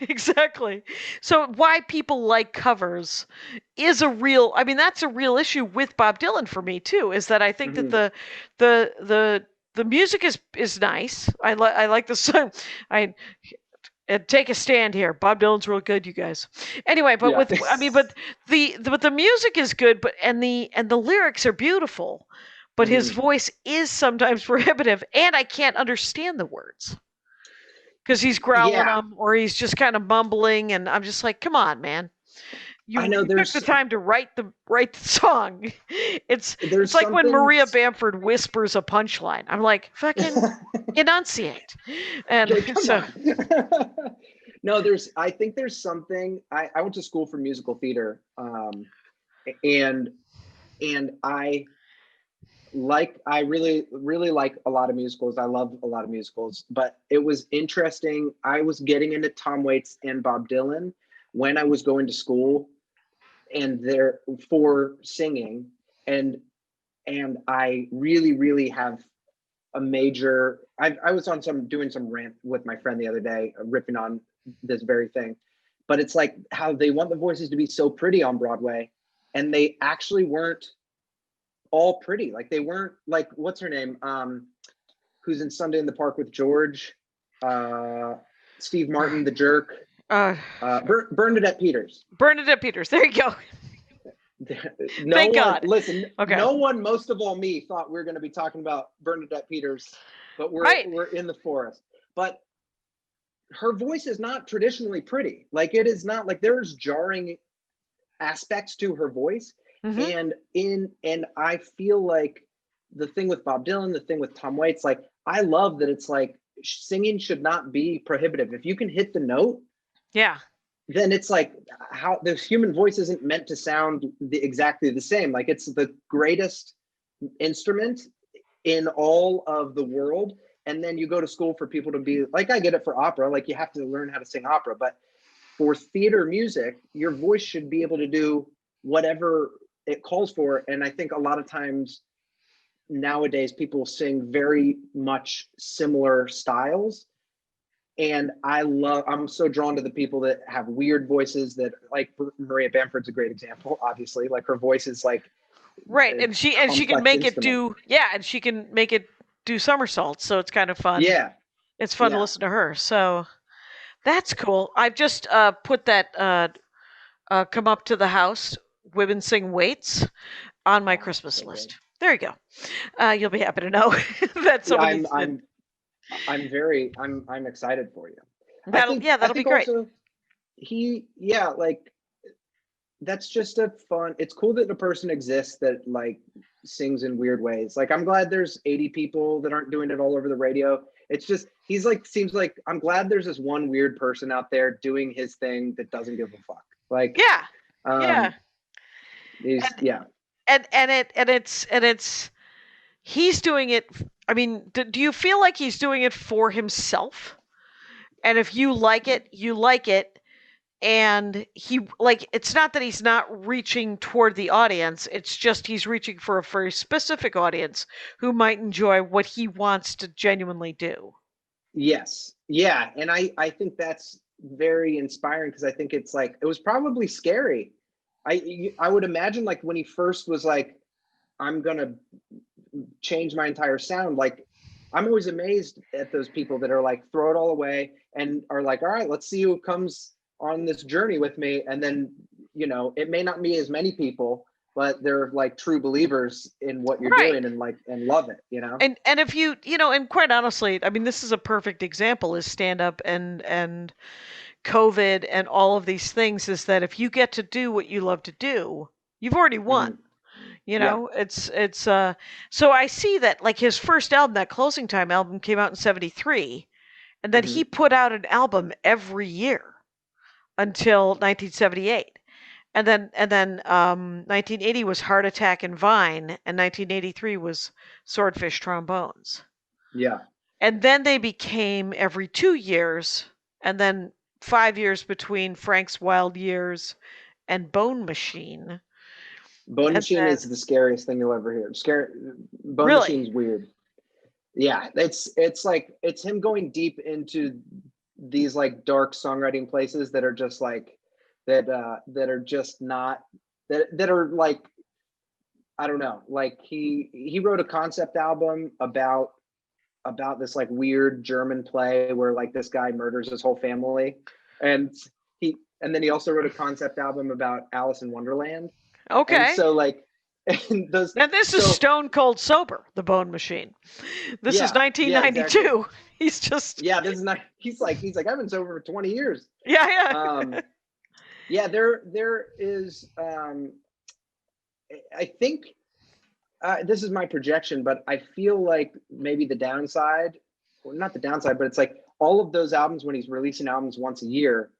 exactly. So why people like covers is that's a real issue with Bob Dylan for me too, is that I think that the music is nice. I like the song. Take a stand here. Bob Dylan's real good, you guys. Anyway, but the music is good, and the lyrics are beautiful, but his voice is sometimes prohibitive, and I can't understand the words because he's growling them, or he's just kind of mumbling, and I'm just like, come on, man. You took the time to write the song. It's like when Maria Bamford whispers a punchline. I'm like, fucking enunciate. And so no, I think there's something. I went to school for musical theater, and I really, really like a lot of musicals. I love a lot of musicals, but it was interesting. I was getting into Tom Waits and Bob Dylan when I was going to school, and they're for singing, and I really, really have a major. I was on doing some rant with my friend the other day, ripping on this very thing, but it's like how they want the voices to be so pretty on Broadway, and they actually weren't all pretty. Like, they weren't, like, what's her name? Who's in Sunday in the Park with George? Steve Martin, the jerk. Bernadette Peters. Bernadette Peters. There you go. Thank God. Listen, no one, most of all me, thought we were going to be talking about Bernadette Peters, but we're in the forest. But her voice is not traditionally pretty. Like, it is not, like, there's jarring aspects to her voice. And I feel like the thing with Bob Dylan, the thing with Tom Waits, like, I love that it's like, singing should not be prohibitive. If you can hit the note, then it's like, how the human voice isn't meant to sound exactly the same. Like, it's the greatest instrument in all of the world. And then you go to school for people to be like, I get it for opera, like, you have to learn how to sing opera, but for theater music, your voice should be able to do whatever it calls for. And I think a lot of times nowadays people sing very much similar styles. And I'm so drawn to the people that have weird voices, that, like, Maria Bamford's a great example, obviously. Like, her voice is like, and she can make it do, and she can make it do somersaults. So it's kind of fun. Yeah. It's fun to listen to her. So that's cool. I've just put that Come Up to the House, Women Sing Waits. on my Christmas So good. list. There you go. You'll be happy to know that Yeah, somebody. I'm excited for you. That'll I think be great. also like that's just a fun. It's cool that a person exists that like sings in weird ways. Like I'm glad there's 80 people that aren't doing it all over the radio. It's just he's like seems like I'm glad there's this one weird person out there doing his thing that doesn't give a fuck. Like Yeah, yeah. it's he's doing it. I mean, do you feel like he's doing it for himself? And if you like it, you like it. And he like it's not that he's not reaching toward the audience, it's just he's reaching for a very specific audience who might enjoy what he wants to genuinely do. Yes. Yeah. And I think that's very inspiring because I think it's like it was probably scary. I would imagine like when he first was like, I'm gonna change my entire sound, like I'm always amazed at those people that are like throw it all away and are like, all right, let's see who comes on this journey with me. And then, you know, it may not be as many people, but they're like true believers in what you're doing and like and love it, you know. And if you know, and quite honestly, I mean, this is a perfect example is stand up and COVID and all of these things is that if you get to do what you love to do, you've already won. You know, it's so I see that like his first album, that Closing Time album came out in 73, and then he put out an album every year until 1978. And then 1980 was Heart Attack and Vine, and 1983 was Swordfish Trombones. Yeah. And then they became every 2 years, and then 5 years between Frank's Wild Years and Bone Machine. Bone Machine is the scariest thing you'll ever hear. Bone Machine's weird. Yeah, it's like it's him going deep into these like dark songwriting places that are just like that are just not that are like I don't know. Like he wrote a concept album about this like weird German play where like this guy murders his whole family, and then he also wrote a concept album about Alice in Wonderland. Okay. And so like, now this is Stone Cold Sober, the Bone Machine. This is 1992. Yeah, exactly. He's just this is not. He's like I've been sober for 20 years. Yeah. There is. I think this is my projection, but I feel like maybe the downside, or not the downside, but it's like all of those albums when he's releasing albums once a year.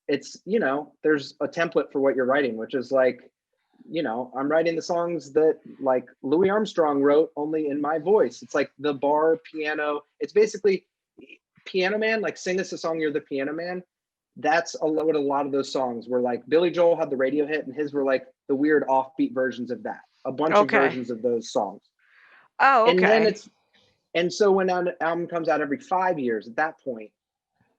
It's there's a template for what you're writing, which is like. I'm writing the songs that like Louis Armstrong wrote only in my voice. It's like the bar piano. It's basically Piano Man, like sing us a song, you're the piano man. That's what a lot of those songs were like. Billy Joel had the radio hit and his were like the weird offbeat versions of that. A bunch of versions of those songs. Oh, okay. And so when an album comes out every 5 years, at that point,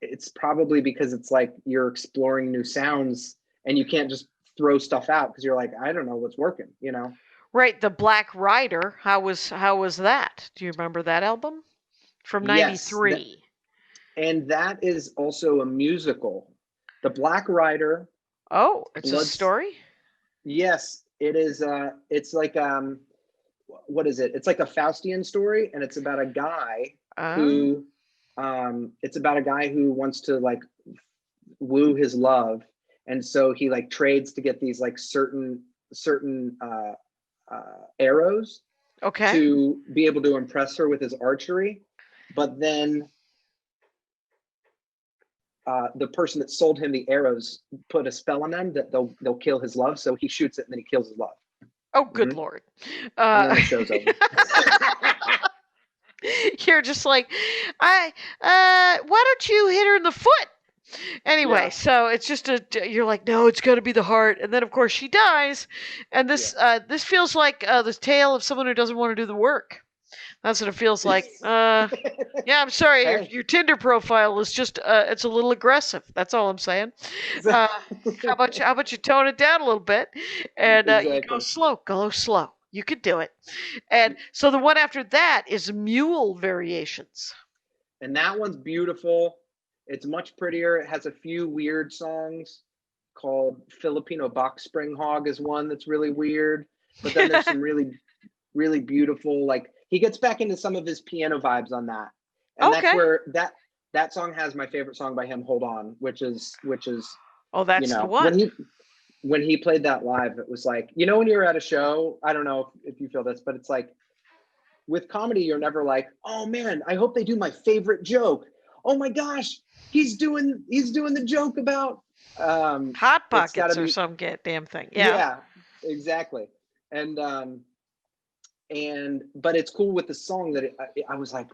it's probably because it's like you're exploring new sounds and you can't just throw stuff out because you're like, I don't know what's working, Right. The Black Rider. How was that? Do you remember that album from 93? Yes, and that is also a musical. The Black Rider. Oh, it's a story? Yes, it is. It's like what is it? It's like a Faustian story, and it's about a guy who wants to like woo his love. And so he like trades to get these like certain arrows to be able to impress her with his archery. But then the person that sold him the arrows put a spell on them that they'll kill his love. So he shoots it and then he kills his love. Oh, good Lord. And then the show's over. You're just like, why don't you hit her in the foot? Anyway, so it's just you're like, no, it's got to be the heart. And then, of course, she dies. And this feels like the tale of someone who doesn't want to do the work. That's what it feels like. Yeah, I'm sorry. Your Tinder profile is just, it's a little aggressive. That's all I'm saying. How about you tone it down a little bit and you go slow. You could do it. And so the one after that is Mule Variations. And that one's beautiful. It's much prettier. It has a few weird songs called Filipino Box Spring Hog is one that's really weird. but then there's some really beautiful, like he gets back into some of his piano vibes on that. And that's where that song has my favorite song by him, Hold On, which is Oh, that's the one. When he played that live, it was like, you know, when you're at a show, I don't know if you feel this, but it's like with comedy, you're never like, oh man, I hope they do my favorite joke. Oh my gosh, he's doing the joke about Hot Pockets or some damn thing. Yeah, exactly. And but it's cool with the song that I was like,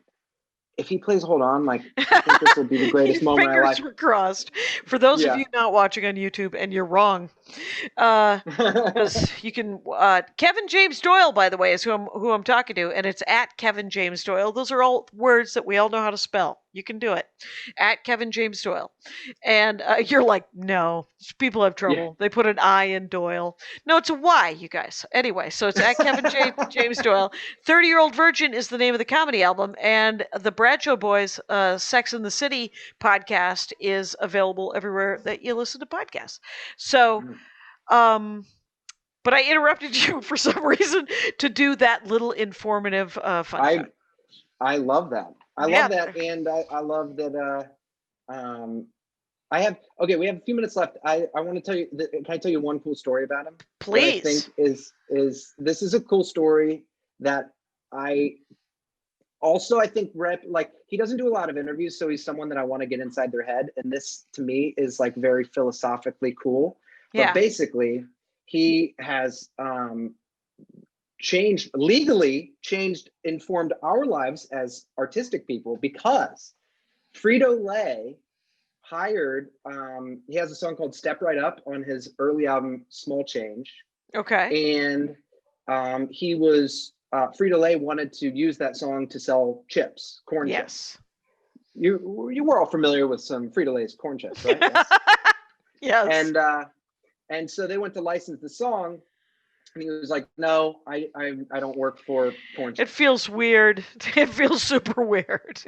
if he plays Hold On, like, I think this will be the greatest moment of my life. Fingers were crossed. For those of you not watching on YouTube, and you're wrong, because you can, Kevin James Doyle, by the way, is who I'm talking to, and it's at Kevin James Doyle. Those are all words that we all know how to spell. You can do it. At Kevin James Doyle. And you're like, no, people have trouble. Yeah. They put an I in Doyle. No, it's a Y, you guys. Anyway, so it's at Kevin James Doyle. 30-Year-Old Virgin is the name of the comedy album, and the Bradshaw Boys Sex and the City podcast is available everywhere that you listen to podcasts. So, but I interrupted you for some reason to do that little informative fun fact. I love that. I love that, and I love that. We have a few minutes left. I want to tell you. Can I tell you one cool story about him? Please. That I think this is a cool story that I think like he doesn't do a lot of interviews, so he's someone that I want to get inside their head, and this to me is like very philosophically cool. Yeah. But basically, he has informed our lives as artistic people because Frito-Lay hired, he has a song called Step Right Up on his early album, Small Change. Okay. And Frito-Lay wanted to use that song to sell chips, corn chips. You were all familiar with some Frito-Lay's corn chips, right? Yes. Yes. And so they went to license the song, and he was like, "No, I don't work for corn chips." It feels weird. It feels super weird.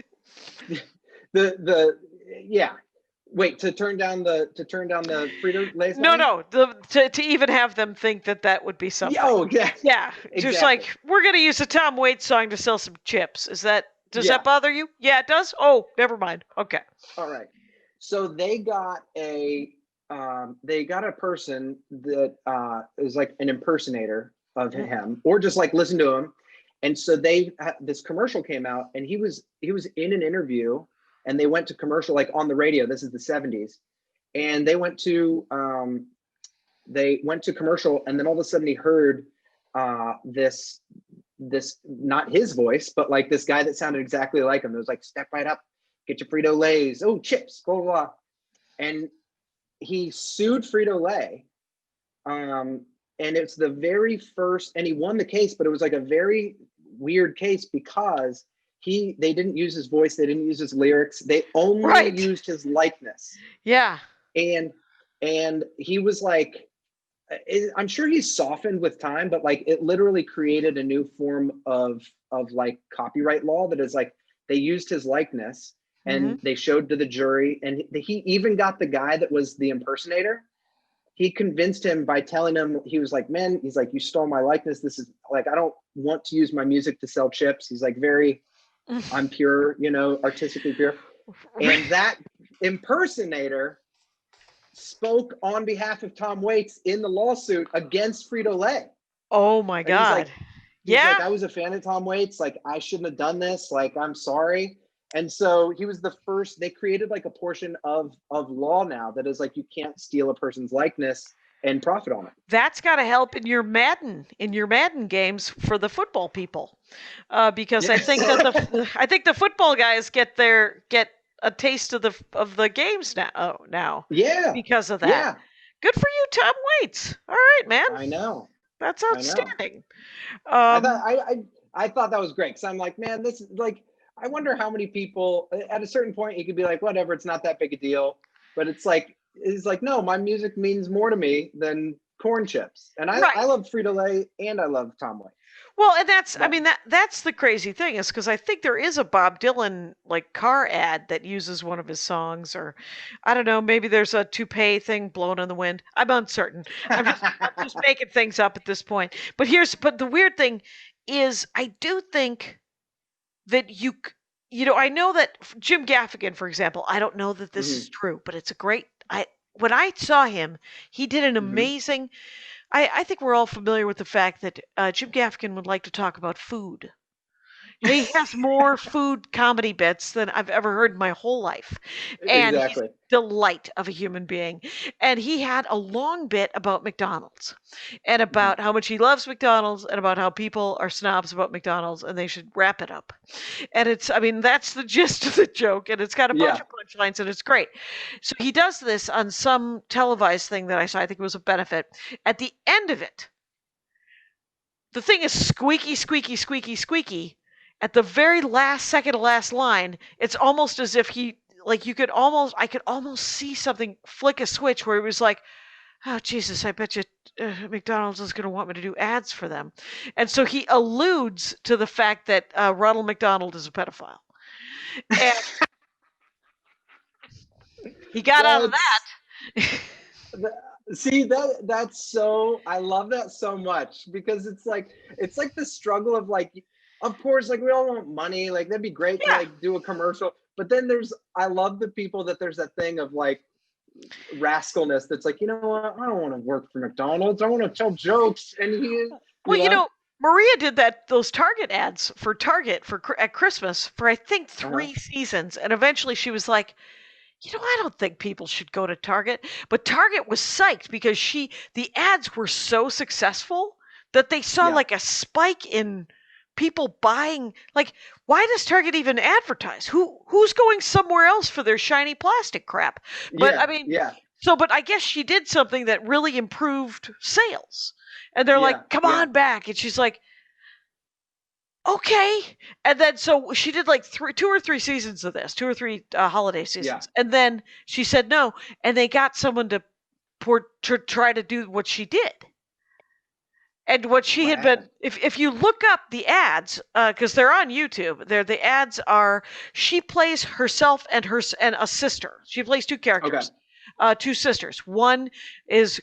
Wait, to turn down the Frito-Lay song? No. To even have them think that would be something. Oh, yeah. Yeah. Exactly. Just like, we're gonna use a Tom Waits song to sell some chips. Does that bother you? Yeah, it does. Oh, never mind. Okay. All right. So they got a person that is like an impersonator of him, or just like listen to him. And so this commercial came out, and he was in an interview, and they went to commercial, like on the radio. This is the 70s, and they went to commercial, and then all of a sudden he heard this not his voice, but like this guy that sounded exactly like him. It was like, "Step right up, get your Frito-Lays, oh chips, blah blah blah," and he sued Frito-Lay, and it's the very first, and he won the case, but it was like a very weird case because they didn't use his voice, they didn't use his lyrics, they only used his likeness. Yeah. And he was like, I'm sure he's softened with time, but like it literally created a new form of like copyright law that is like they used his likeness. And they showed to the jury, and he even got the guy that was the impersonator. He convinced him by telling him, he was like, "Man," he's like, "you stole my likeness. This is like, I don't want to use my music to sell chips." He's like, I'm pure, artistically pure. And that impersonator spoke on behalf of Tom Waits in the lawsuit against Frito-Lay. Oh my God. He's like, "I was a fan of Tom Waits. Like, I shouldn't have done this. Like, I'm sorry." And so he was the first. They created like a portion of law now that is like, you can't steal a person's likeness and profit on it. That's got to help in your Madden games for the football people, because I think that the football guys get a taste of the games now. Yeah. Because of that. Yeah. Good for you, Tom Waits. All right, man. I know. That's outstanding. I thought that was great, because I'm like, man, this is like, I wonder how many people at a certain point you could be like, whatever, it's not that big a deal. But it's like, no, my music means more to me than corn chips. And I Right. love Frito-Lay and I love Tom White. Well, and that's, I But- mean, that's the crazy thing is because I think there is a Bob Dylan like car ad that uses one of his songs, or I don't know, maybe there's a toupee thing blown in the wind. I'm uncertain. I'm just making things up at this point. But the weird thing is, I do think that I know that Jim Gaffigan, for example, I don't know that this is true, but it's a great. When I saw him, he did an amazing. I think we're all familiar with the fact that Jim Gaffigan would like to talk about food. He has more food comedy bits than I've ever heard in my whole life. And he's Exactly. a delight of a human being. And he had a long bit about McDonald's and about how much he loves McDonald's and about how people are snobs about McDonald's and they should wrap it up. And that's the gist of the joke. And it's got a bunch of punchlines and it's great. So he does this on some televised thing that I saw. I think it was a benefit. At the end of it, the thing is squeaky, squeaky, squeaky, squeaky. At the very last second to last line, it's almost as if I could almost see something flick a switch where he was like, oh, Jesus, I bet you McDonald's is going to want me to do ads for them. And so he alludes to the fact that Ronald McDonald is a pedophile. And he got out of that. See, that's so, I love that so much because it's like the struggle of like, of course, like we all want money, like that'd be great to like do a commercial, but then I love the people that there's that thing of like rascalness that's like, you know what, I don't want to work for McDonald's, I want to tell jokes. And Maria did those Target ads for Target at Christmas for I think 3 seasons, and eventually she was like, I don't think people should go to Target. But Target was psyched because the ads were so successful that they saw like a spike in people buying. Like, why does Target even advertise? Who's going somewhere else for their shiny plastic crap? But but I guess she did something that really improved sales. And they're like, come on back. And she's like, okay. And then so she did like 2 or 3 seasons of this, 2 or 3 holiday seasons. And then she said no, and they got someone to try to do what she did. And what she had been, if you look up the ads, because they're on YouTube, the ads are, she plays herself and a sister. She plays 2 characters, 2 sisters. One is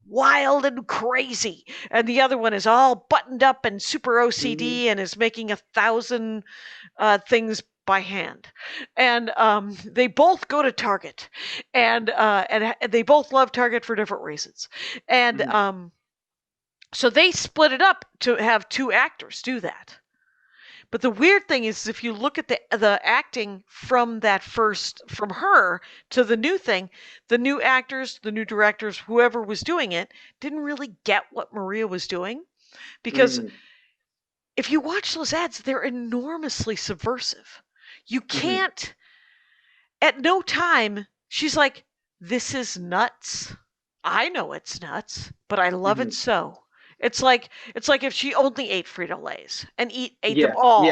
wild and crazy, and the other one is all buttoned up and super OCD and is making 1,000 things by hand. And they both go to Target, and they both love Target for different reasons. And so they split it up to have 2 actors do that. But the weird thing is, if you look at the acting from her to the new thing, the new actors, the new directors, whoever was doing it, didn't really get what Maria was doing. Because if you watch those ads, they're enormously subversive. You can't, at no time, she's like, this is nuts. I know it's nuts, but I love it so. It's like if she only ate Frito-Lays and ate them all,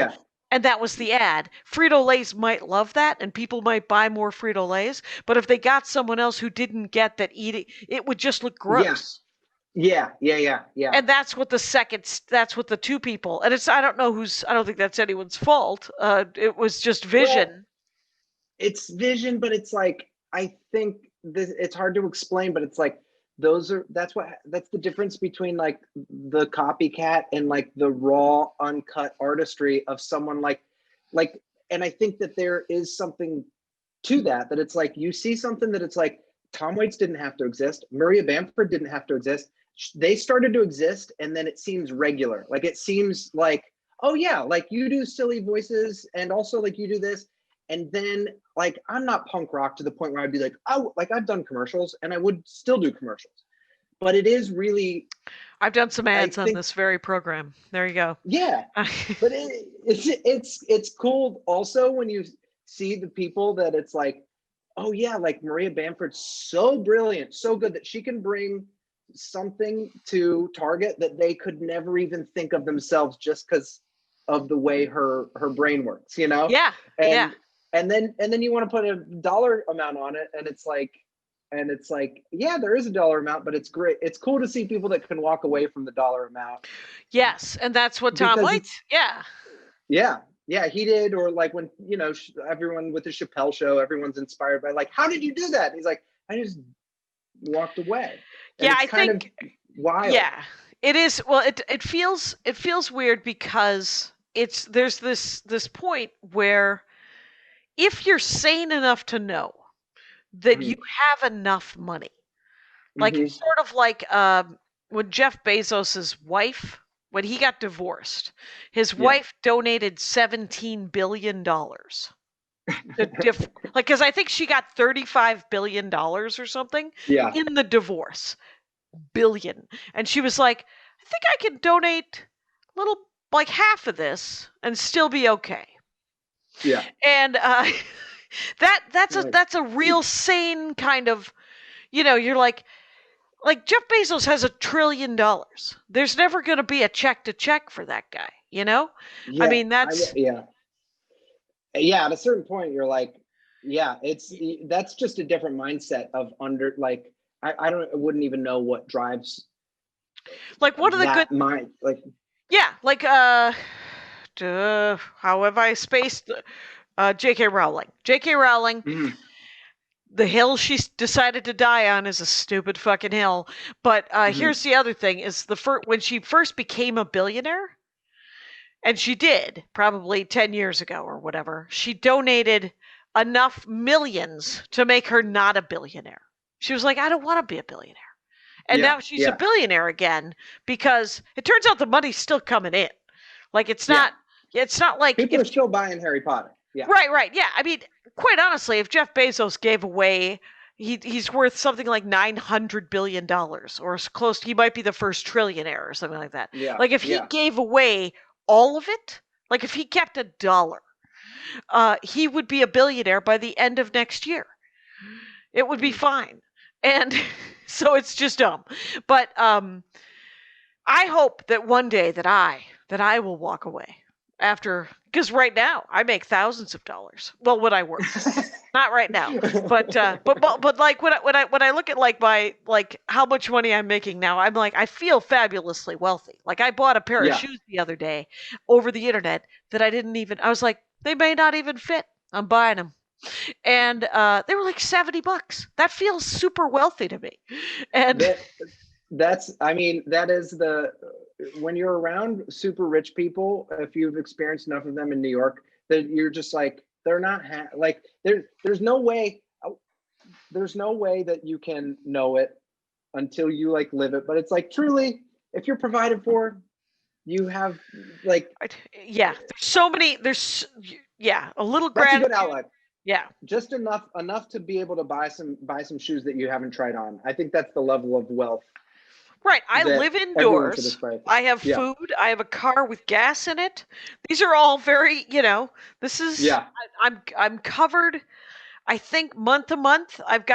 and that was the ad. Frito-Lays might love that, and people might buy more Frito-Lays. But if they got someone else who didn't get that eating, it would just look gross. Yeah. And that's what the 2 people. And I don't think that's anyone's fault. It was just vision. Well, it's vision, but it's like, I think it's hard to explain, but it's like, that's the difference between like the copycat and like the raw uncut artistry of someone like, and I think that there is something to that it's like, you see something that it's like, Tom Waits didn't have to exist. Maria Bamford didn't have to exist. They started to exist. And then it seems regular. Like, it seems like, oh yeah, like you do silly voices and also like you do this. And then, like, I'm not punk rock to the point where I'd be like, oh, like I've done commercials and I would still do commercials. But it is really... I've done some ads on this very program. There you go. Yeah. But it's cool also when you see the people that it's like, oh yeah, like Maria Bamford's so brilliant, so good that she can bring something to Target that they could never even think of themselves just because of the way her brain works, you know? Yeah. And then you want to put a dollar amount on it, and it's like, And it's like, yeah, there is a dollar amount, but it's great. It's cool to see people that can walk away from the dollar amount. Yes, and that's what Tom Because Waits. Yeah. Yeah, he did. Or like when, everyone with the Chappelle show, everyone's inspired by like, how did you do that? And he's like, I just walked away. And Yeah, it's I kind think of wild. yeah. It is. Well, it feels weird because there's this point where if you're sane enough to know that you have enough money, like it's sort of like when Jeff Bezos's wife, when he got divorced, his wife donated $17 billion. Because I think she got $35 billion or something in the divorce. Billion. And she was like, I think I can donate like half of this and still be okay. Yeah. And that's a real sane kind of, you're like Jeff Bezos has $1 trillion. There's never going to be a check to check for that guy, Yeah, I mean, that's at a certain point you're like, that's just a different mindset of I wouldn't even know what drives like one of the that good mind, like how have I spaced J.K. Rowling? J.K. Rowling, the hill she decided to die on is a stupid fucking hill. But here's the other thing: is when she first became a billionaire, and she did probably 10 years ago or whatever, she donated enough millions to make her not a billionaire. She was like, I don't want to be a billionaire. And now she's a billionaire again because it turns out the money's still coming in. Like it's not like people are still buying Harry Potter. Yeah. Right. Yeah. I mean, quite honestly, if Jeff Bezos gave away, he's worth something like $900 billion or as close. He might be the first trillionaire or something like that. Yeah. Like if he gave away all of it, like if he kept $1, he would be a billionaire by the end of next year. It would be fine. And so it's just dumb. But I hope that one day that I will walk away after, because right now I make thousands of dollars. Well, when I work, not right now, but like when I look at like how much money I'm making now, I'm like, I feel fabulously wealthy. Like I bought a pair of shoes the other day over the internet that I was like, they may not even fit. I'm buying them. And they were like $70. That feels super wealthy to me. And that is when you're around super rich people, if you've experienced enough of them in New York, that you're just like, they're not there's no way that you can know it until you like live it. But it's like, truly, if you're provided for, you have like, there's so many, a little that's gratitude. a good outlet. Yeah. Just enough to be able to buy some shoes that you haven't tried on. I think that's the level of wealth. Right. I live indoors. I have food. I have a car with gas in it. These are all very, this is, I'm covered. I think month to month, I've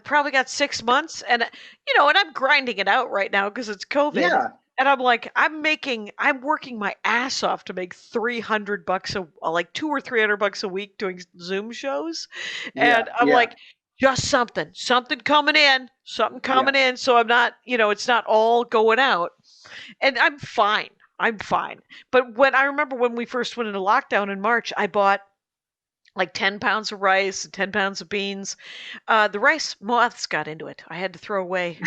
probably got 6 months and, and I'm grinding it out right now because it's COVID. Yeah. And I'm like, I'm working my ass off to make $300 like $200 or $300 a week doing Zoom shows. And I'm like, just something coming in. So I'm not, it's not all going out. And I'm fine. But I remember when we first went into lockdown in March, I bought like 10 pounds of rice and 10 pounds of beans. The rice moths got into it. I had to throw away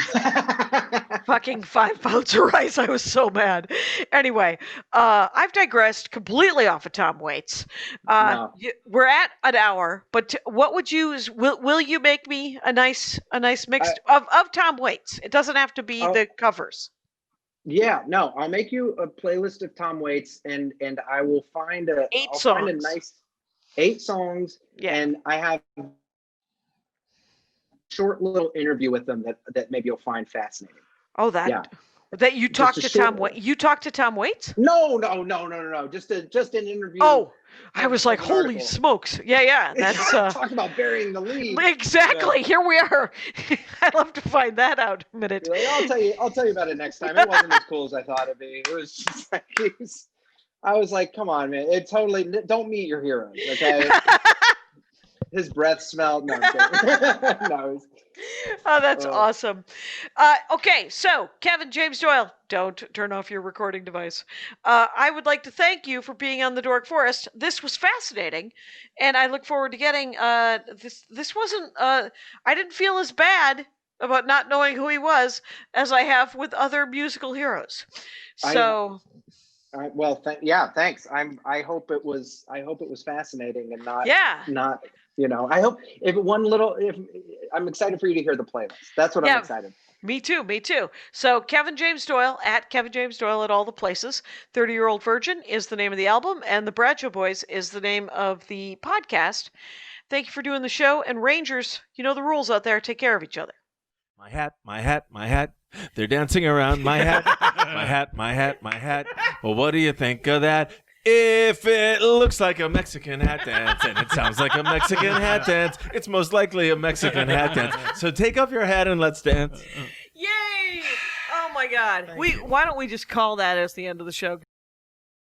fucking 5 pounds of rice. I was so mad. Anyway, I've digressed completely off of Tom Waits. No. We're at an hour, but what would you, will you make me a nice mix of Tom Waits? It doesn't have to be the covers. Yeah, no, I'll make you a playlist of Tom Waits and I will find a nice 8 songs, and I have a short little interview with them that maybe you'll find fascinating. Oh, that you talked to Tom Waits? You talked to Tom Waits? No. Just an interview. Oh, I was like, holy smokes. Yeah. That's talk about burying the lead. Exactly. Here we are. I'd love to find that out in a minute. Like, I'll tell you about it next time. It wasn't as cool as I thought it'd be. It was just like I was like, come on, man. It totally don't meet your heroes, okay? his breath smelled. No, I'm kidding. No, it was, Oh, that's awesome. Okay, so Kevin, James Doyle, don't turn off your recording device. I would like to thank you for being on the Dork Forest. This was fascinating, and I look forward to getting this. This wasn't. I didn't feel as bad about not knowing who he was as I have with other musical heroes. So. well, thanks. I hope it was fascinating and not. Yeah. Not. I hope if I'm excited for you to hear the playlist. That's what I'm excited. Me too. So Kevin James Doyle at Kevin James Doyle at all the places. 30-Year-Old Virgin is the name of the album, and the Bradshaw Boys is the name of the podcast. Thank you for doing the show. And Rangers, you know the rules out there. Take care of each other. My hat, my hat, my hat. They're dancing around my hat. My hat, my hat, my hat. Well, what do you think of that? If it looks like a Mexican hat dance and it sounds like a Mexican hat dance, it's most likely a Mexican hat dance. So take off your hat and let's dance. Yay! Oh my God. Why don't we just call that as the end of the show?